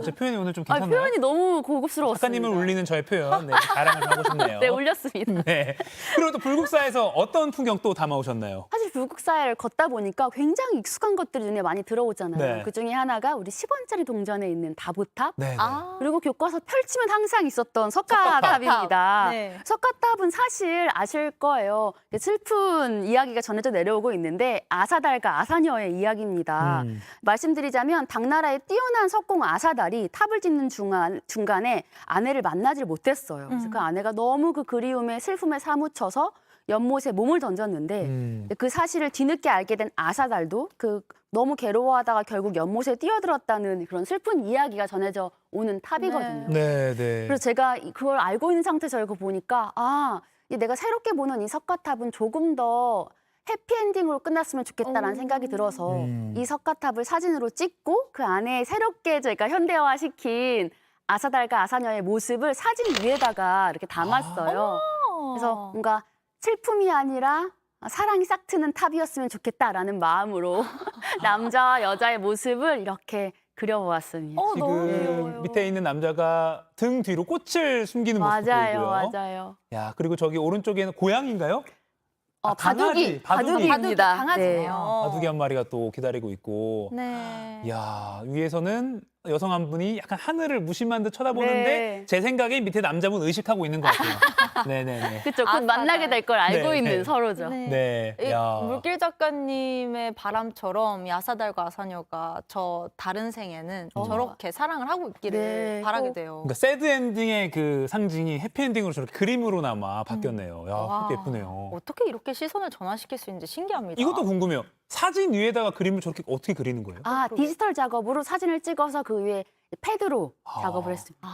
제 표현이 오늘 좀 괜찮나요? 표현이 너무 고급스러웠습니다. 작가님을 울리는 저의 표현, 네, 자랑을 하고 싶네요. 네, 울렸습니다. 네. 그리고 또 불국사에서 어떤 풍경 또 담아오셨나요? 사실 불국사를 걷다 보니까 굉장히 익숙한 것들이 눈에 많이 들어오잖아요. 네. 그중에 하나가 우리 10원짜리 동전에 있는 다보탑. 네. 그리고 교과서 펼치면 항상 있었던 석가탑입니다. 네. 석가탑은 사실 아실 거예요. 슬픈 이야기가 전해져 내려오고 있는데 아사달과 아사녀의 이야기입니다. 말씀드리자면 당나라의 뛰어난 석공 아사달이 탑을 짓는 중간에 아내를 만나질 못했어요. 그래서 그 아내가 너무 그 그리움에 슬픔에 사무쳐서 연못에 몸을 던졌는데 그 사실을 뒤늦게 알게 된 아사달도 그 너무 괴로워하다가 결국 연못에 뛰어들었다는 그런 슬픈 이야기가 전해져 오는 탑이거든요. 네, 네. 그래서 제가 그걸 알고 있는 상태에서 이거 보니까 내가 새롭게 보는 이 석가탑은 조금 더 해피엔딩으로 끝났으면 좋겠다라는 생각이 들어서 이 석가탑을 사진으로 찍고 그 안에 새롭게 제가 현대화시킨 아사달과 아사녀의 모습을 사진 위에다가 이렇게 담았어요. 그래서 뭔가 슬픔이 아니라 사랑이 싹 트는 탑이었으면 좋겠다라는 마음으로 남자와 여자의 모습을 이렇게 그려보았습니다. 지금 밑에 있는 남자가 등 뒤로 꽃을 숨기는 모습 보이고요. 맞아요. 야, 그리고 저기 오른쪽에는 고양인가요? 바둑이입니다. 강아지네요. 바둑이 한 마리가 또 기다리고 있고. 네. 야, 위에서는 여성 한 분이 약간 하늘을 무심한 듯 쳐다보는데 네. 제 생각에 밑에 남자분 의식하고 있는 것 같아요. 네네네. 그렇죠. 곧 만나게 될 걸 알고 네, 있는 네. 서로죠. 네. 이 야. 물길 작가님의 바람처럼 야사달과 아사녀가 저 다른 생에는 저렇게 사랑을 하고 있기를 네. 바라게 돼요. 그러니까 새드 엔딩의 그 상징이 해피엔딩으로 저렇게 그림으로나마 바뀌었네요. 야, 와, 그것도 예쁘네요. 어떻게 이렇게 시선을 전환시킬 수 있는지 신기합니다. 이것도 궁금해요. 사진 위에다가 그림을 저렇게 어떻게 그리는 거예요? 디지털 작업으로 사진을 찍어서 그 위에 패드로 작업을 했습니다.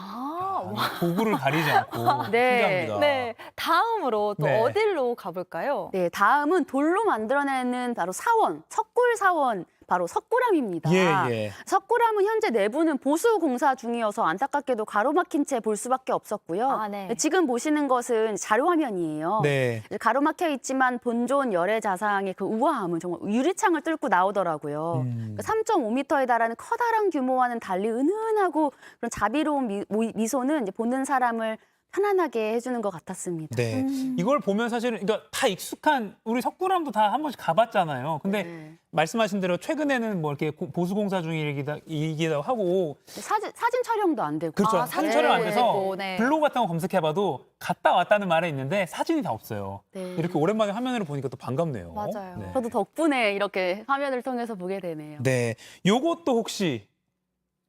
도구를 가리지 않고 네. 신기합니다. 네, 다음으로 또 네. 어디로 가볼까요? 네, 다음은 돌로 만들어내는 바로 사원, 석굴 사원, 바로 석굴암입니다. 예. 석굴암은 현재 내부는 보수 공사 중이어서 안타깝게도 가로막힌 채 볼 수밖에 없었고요. 네. 지금 보시는 것은 자료화면이에요. 네. 가로막혀 있지만 본존 열애자상의 그 우아함은 정말 유리창을 뚫고 나오더라고요. 3.5m에 달하는 커다란 규모와는 달리 은은하고 그런 자비로운 미소는 이제 보는 사람을 편안하게 해주는 것 같았습니다. 네. 이걸 보면 사실은 그러니까 다 익숙한 우리 석굴암도 다 한 번씩 가봤잖아요. 근데 말씀하신 대로 최근에는 뭐 이렇게 보수 공사 중이기도 하고 사진 촬영도 안 되고. 그렇죠. 사진 촬영 안 돼서 네. 블로그 같은 거 검색해봐도 갔다 왔다는 말은 있는데 사진이 다 없어요. 네. 이렇게 오랜만에 화면으로 보니까 또 반갑네요. 맞아요. 네. 저도 덕분에 이렇게 화면을 통해서 보게 되네요. 네. 요것도 혹시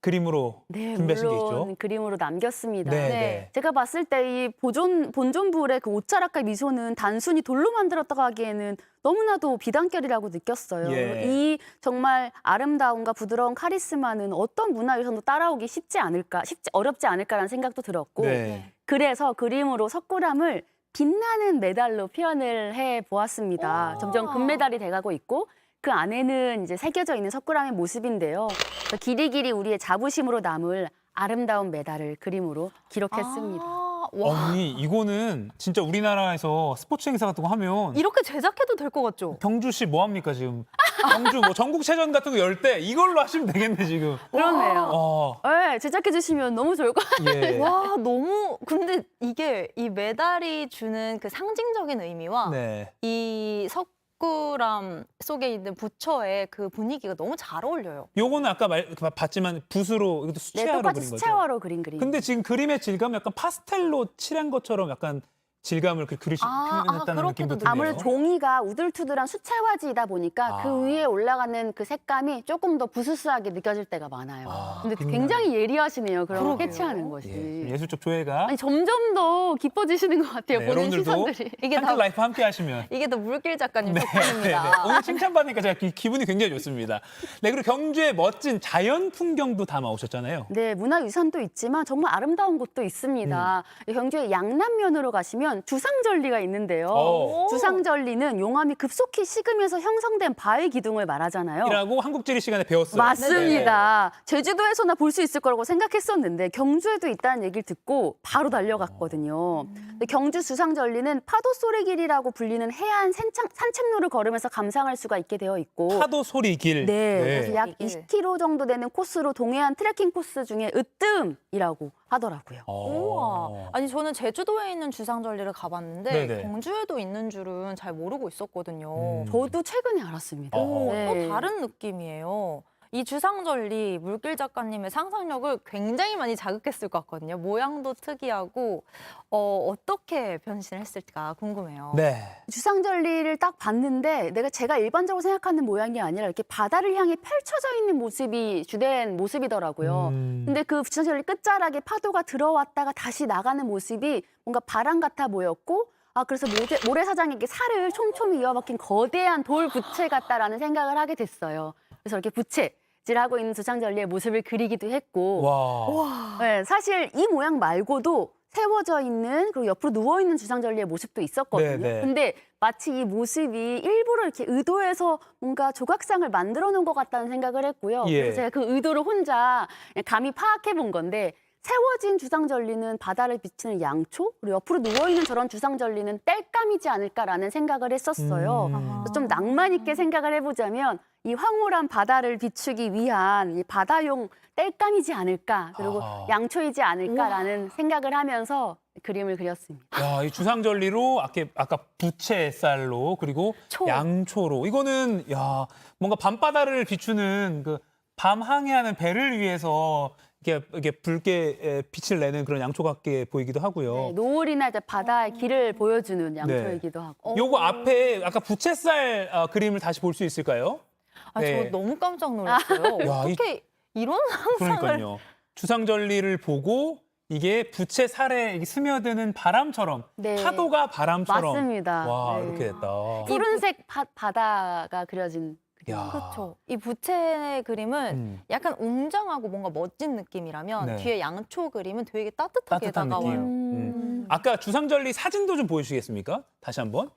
그림으로 네, 준비하신 게 물론 있죠? 그림으로 남겼습니다. 네. 제가 봤을 때 이 본존불의 그 옷자락과 미소는 단순히 돌로 만들었다고 하기에는 너무나도 비단결이라고 느꼈어요. 예. 이 정말 아름다움과 부드러운 카리스마는 어떤 문화유산도 따라오기 어렵지 않을까라는 생각도 들었고 네. 그래서 그림으로 석굴암을 빛나는 메달로 표현을 해 보았습니다. 점점 금메달이 돼가고 있고 그 안에는 이제 새겨져 있는 석굴암의 모습인데요. 길이길이 우리의 자부심으로 남을 아름다운 메달을 그림으로 기록했습니다. 아니 이거는 진짜 우리나라에서 스포츠 행사 같은 거 하면 이렇게 제작해도 될 것 같죠? 경주시 뭐 합니까 지금? 경주 뭐 전국체전 같은 거 열 때 이걸로 하시면 되겠네 지금. 그렇네요. 네, 제작해 주시면 너무 좋을 것 같아요. 예. 와, 너무 근데 이게 이 메달이 주는 그 상징적인 의미와 네. 이 석굴암 속에 있는 부처의 그 분위기가 너무 잘 어울려요. 요거는 아까 봤지만 붓으로 이것도 네, 수채화로 똑같이 그린 거죠. 수채화로 그린 그림. 근데 지금 그림의 질감이 약간 파스텔로 칠한 것처럼 약간 질감을 표현했다는 느낌도 드네요. 아무래도 종이가 우들투들한 수채화지이다 보니까 그 위에 올라가는 그 색감이 조금 더 부스스하게 느껴질 때가 많아요. 근데 굉장히 예리하시네요. 그런 거 캐치하는 것이. 예술적 조예가. 아니, 점점 더 깊어지시는 것 같아요. 보는 여러분들도 시선들이. 한글 라이프 함께 하시면. 이게 더 물길 작가님 네, 덕분입니다. 오늘 칭찬받으니까 제가 기분이 굉장히 좋습니다. 네, 그리고 경주의 멋진 자연 풍경도 담아오셨잖아요. 네, 문화유산도 있지만 정말 아름다운 곳도 있습니다. 경주의 양남면으로 가시면 주상절리가 있는데요. 주상절리는 용암이 급속히 식으면서 형성된 바위 기둥을 말하잖아요. 이라고 한국지리 시간에 배웠어요. 맞습니다. 제주도에서나 볼 수 있을 거라고 생각했었는데 경주에도 있다는 얘기를 듣고 바로 달려갔거든요. 근데 경주 주상절리는 파도소리길이라고 불리는 해안 산책로를 걸으면서 감상할 수가 있게 되어 있고 파도소리길. 네, 그래서 약 20km 정도 되는 코스로 동해안 트레킹 코스 중에 으뜸이라고 하더라고요. 우와. 아니 저는 제주도에 있는 주상절리를 가봤는데 네네. 경주에도 있는 줄은 잘 모르고 있었거든요. 저도 최근에 알았습니다. 또 네. 다른 느낌이에요. 이 주상절리 물길 작가님의 상상력을 굉장히 많이 자극했을 것 같거든요. 모양도 특이하고 어떻게 변신했을까 궁금해요. 네. 주상절리를 딱 봤는데 제가 일반적으로 생각하는 모양이 아니라 이렇게 바다를 향해 펼쳐져 있는 모습이 주된 모습이더라고요. 근데 그 주상절리 끝자락에 파도가 들어왔다가 다시 나가는 모습이 뭔가 바람 같아 보였고 그래서 모래사장에게 살을 촘촘히 이어박힌 거대한 돌 부채 같다라는 생각을 하게 됐어요. 그래서 이렇게 부채질하고 있는 주상절리의 모습을 그리기도 했고 네, 사실 이 모양 말고도 세워져 있는 그리고 옆으로 누워 있는 주상절리의 모습도 있었거든요. 네네. 근데 마치 이 모습이 일부러 이렇게 의도해서 뭔가 조각상을 만들어 놓은 것 같다는 생각을 했고요. 예. 그래서 제가 그 의도를 혼자 감히 파악해 본 건데 세워진 주상절리는 바다를 비치는 양초, 그리고 옆으로 누워있는 저런 주상절리는 땔감이지 않을까라는 생각을 했었어요. 그래서 좀 낭만 있게 생각을 해보자면 이 황홀한 바다를 비추기 위한 이 바다용 땔감이지 않을까, 그리고 양초이지 않을까라는 생각을 하면서 그림을 그렸습니다. 야, 이 주상절리로 아까 부채살로 그리고 양초로 이거는 뭔가 밤바다를 비추는 그 밤 항해하는 배를 위해서 이게 붉게 빛을 내는 그런 양초 같게 보이기도 하고요. 네, 노을이나 이제 바다의 길을 보여주는 양초이기도 하고. 요거 앞에 아까 부채살 그림을 다시 볼 수 있을까요? 저 너무 깜짝 놀랐어요. 어떻게 이런 상상을. 그러니까요. 주상절리를 보고 이게 부채살에 스며드는 바람처럼 파도가 바람처럼. 맞습니다. 와, 네. 이렇게 됐다. 푸른색 바다가 그려진 그렇죠. 이 부채 그림은 약간 웅장하고 뭔가 멋진 느낌이라면 뒤에 양초 그림은 되게 따뜻하게 따뜻한 다가와요. 느낌. 아까 주상절리 사진도 좀 보여주시겠습니까? 다시 한번.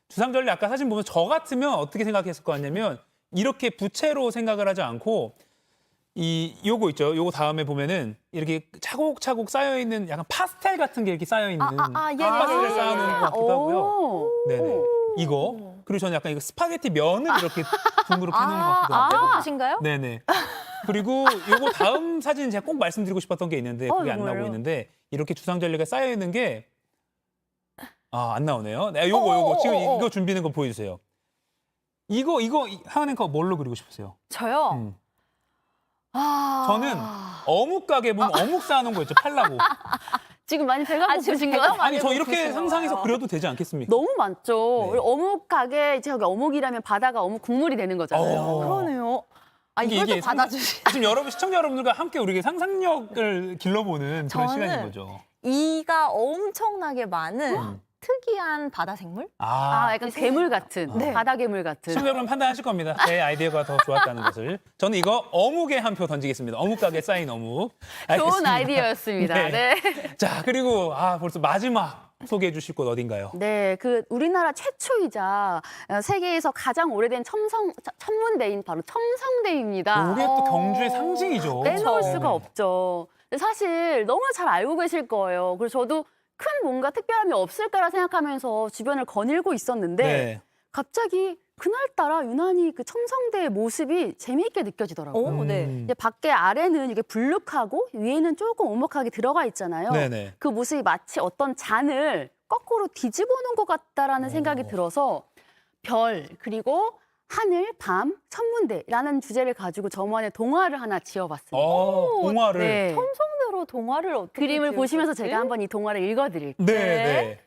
주상절리 아까 사진 보면 저 같으면 어떻게 생각했을 것 같냐면 이렇게 부채로 생각을 하지 않고 요거 있죠. 요거 다음에 보면은 이렇게 차곡차곡 쌓여 있는 약간 파스텔 같은 게 이렇게 쌓여 있는 파스텔을 쌓아놓은 것 같기도 하고요. 네네. 이거 그리고 저는 약간 이거 스파게티 면을 이렇게 둥그렇게 해놓은 것 같기도 하고. 배고프신가요? 네네. 그리고 요거 다음 사진 제가 꼭 말씀드리고 싶었던 게 있는데 그게 안 나오고 있는데 이렇게 주상절리가 쌓여 있는 게 안 나오네요. 네, 요거 지금 이거 준비하는 거 보여주세요. 이거 하은 앵커 뭘로 그리고 싶으세요? 저요? 저는 어묵 가게 보면 어묵 쌓아놓은 거 있죠. 팔라고. 지금 많이 배가 고프신 거예요? 아니 저 이렇게 상상해서 그려도 되지 않겠습니까? 너무 많죠. 우리 어묵 가게 저기 어묵이라면 바다가 어묵 국물이 되는 거잖아요. 그러네요. 이걸 또 받아주시. 지금 여러분 시청자 여러분들과 함께 우리 상상력을 길러보는 그런 시간인 거죠. 이가 엄청나게 많은 특이한 바다 생물? 약간 괴물 같은, 바다 괴물 같은. 시청자 여러분 판단하실 겁니다. 제 아이디어가 더 좋았다는 것을. 저는 이거 어묵에 한 표 던지겠습니다. 어묵 가게 쌓인 어묵. 좋은 아이디어였습니다. 네. 자, 그리고 벌써 마지막 소개해 주실 곳 어딘가요? 네, 우리나라 최초이자 세계에서 가장 오래된 천문대인 바로 첨성대입니다. 이게 또 경주의 상징이죠. 빼놓을 수가 없죠. 사실 너무 잘 알고 계실 거예요. 그래서 저도 큰 뭔가 특별함이 없을까라 생각하면서 주변을 거닐고 있었는데 네. 갑자기 그날따라 유난히 그 첨성대의 모습이 재미있게 느껴지더라고요. 오, 네. 이제 밖에 아래는 이게 불룩하고 위에는 조금 오목하게 들어가 있잖아요. 네네. 그 모습이 마치 어떤 잔을 거꾸로 뒤집어 놓은 것 같다라는 생각이 들어서 별 그리고 하늘, 밤, 천문대라는 주제를 가지고 저만의 동화를 하나 지어봤습니다. 동화를. 네. 첨성대로 동화를 어떻게 그림을 보시면서 지으셨지? 제가 한번 이 동화를 읽어드릴게요. 네.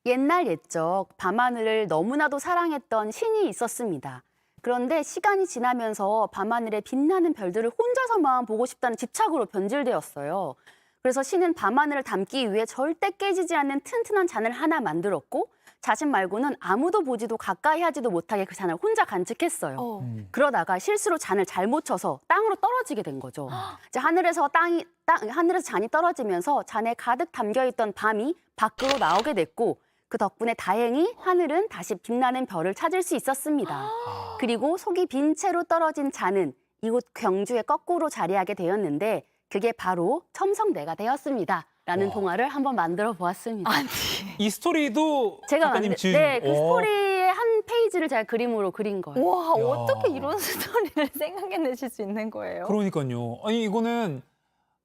옛날 옛적 밤하늘을 너무나도 사랑했던 신이 있었습니다. 그런데 시간이 지나면서 밤하늘에 빛나는 별들을 혼자서만 보고 싶다는 집착으로 변질되었어요. 그래서 신은 밤하늘을 담기 위해 절대 깨지지 않는 튼튼한 잔을 하나 만들었고 자신 말고는 아무도 보지도 가까이 하지도 못하게 그 잔을 혼자 간직했어요. 그러다가 실수로 잔을 잘못 쳐서 땅으로 떨어지게 된 거죠. 이제 하늘에서 잔이 떨어지면서 잔에 가득 담겨있던 밤이 밖으로 나오게 됐고 그 덕분에 다행히 하늘은 다시 빛나는 별을 찾을 수 있었습니다. 그리고 속이 빈 채로 떨어진 잔은 이곳 경주에 거꾸로 자리하게 되었는데 그게 바로 첨성대가 되었습니다. 라는 동화를 한번 만들어 보았습니다. 이 스토리도 제가 작가님 지은 네, 그 스토리의 한 페이지를 제가 그림으로 그린 거예요. 와, 어떻게 이런 스토리를 생각해내실 수 있는 거예요? 그러니까요. 아니 이거는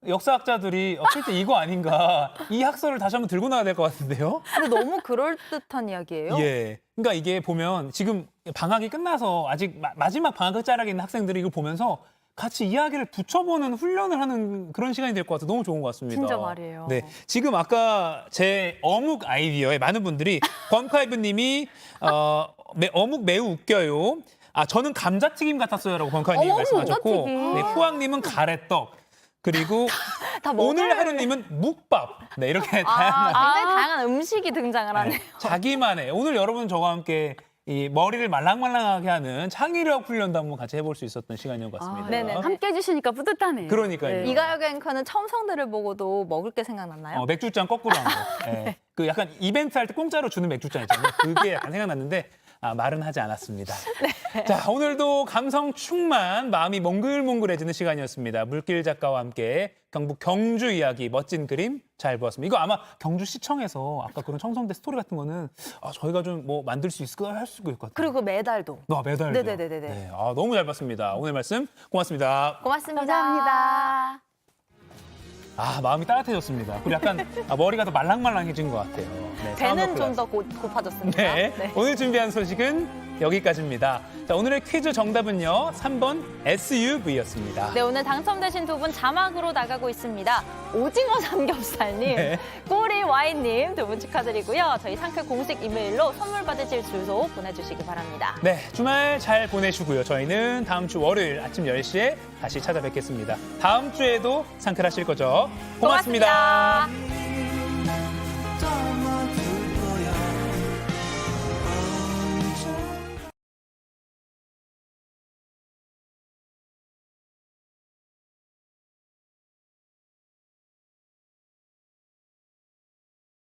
역사학자들이 실제 이거 아닌가 이 학설을 다시 한번 들고 나와야 될 것 같은데요. 근데 너무 그럴듯한 이야기예요. 예. 그러니까 이게 보면 지금 방학이 끝나서 아직 마지막 방학 끝자락에 있는 학생들이 이걸 보면서 같이 이야기를 붙여보는 훈련을 하는 그런 시간이 될 것 같아서 너무 좋은 것 같습니다. 진짜 말이에요. 네, 지금 아까 제 어묵 아이디어에 많은 분들이 권카이브님이 어묵 매우 웃겨요. 저는 감자튀김 같았어요라고 권카이브님이 말씀하셨고, 감자튀김. 네, 후왕님은 가래떡. 그리고 오늘 하루님은 묵밥. 네, 이렇게 다양한 굉장히 다양한 음식이 등장을 하네요. 자기만의 오늘 여러분 저와 함께 이 머리를 말랑말랑하게 하는 창의력 훈련도 한번 같이 해볼 수 있었던 시간인 것 같습니다. 네네. 함께 해주시니까 뿌듯하네요. 그러니까요. 이가혁 앵커는 첨성대를 보고도 먹을 게 생각났나요? 맥주잔 거꾸로 한 거. 네. 그 약간 이벤트 할 때 공짜로 주는 맥주잔 있잖아요. 그게 약간 생각났는데 말은 하지 않았습니다. 네. 자, 오늘도 감성 충만 마음이 몽글몽글해지는 시간이었습니다. 물길 작가와 함께 경북 경주 이야기 멋진 그림 잘 보았습니다. 이거 아마 경주시청에서 아까 그런 첨성대 스토리 같은 거는 저희가 좀 뭐 만들 수 있을까 할 수 있을 것 같아요. 그리고 메달도. 메달도. 네네네네. 네, 너무 잘 봤습니다. 오늘 말씀 고맙습니다. 고맙습니다. 감사합니다. 마음이 따뜻해졌습니다. 그리고 약간 머리가 더 말랑말랑해진 것 같아요. 네, 배는 좀 더 고파졌습니다. 네. 오늘 준비한 소식은 여기까지입니다. 자, 오늘의 퀴즈 정답은요. 3번 SUV였습니다. 네, 오늘 당첨되신 두 분 자막으로 나가고 있습니다. 오징어 삼겹살님, 네. 꼬리 와인님 두 분 축하드리고요. 저희 상클 공식 이메일로 선물 받으실 주소 보내주시기 바랍니다. 네, 주말 잘 보내시고요. 저희는 다음 주 월요일 아침 10시에 다시 찾아뵙겠습니다. 다음 주에도 상클 하실 거죠? 고맙습니다. 고맙습니다.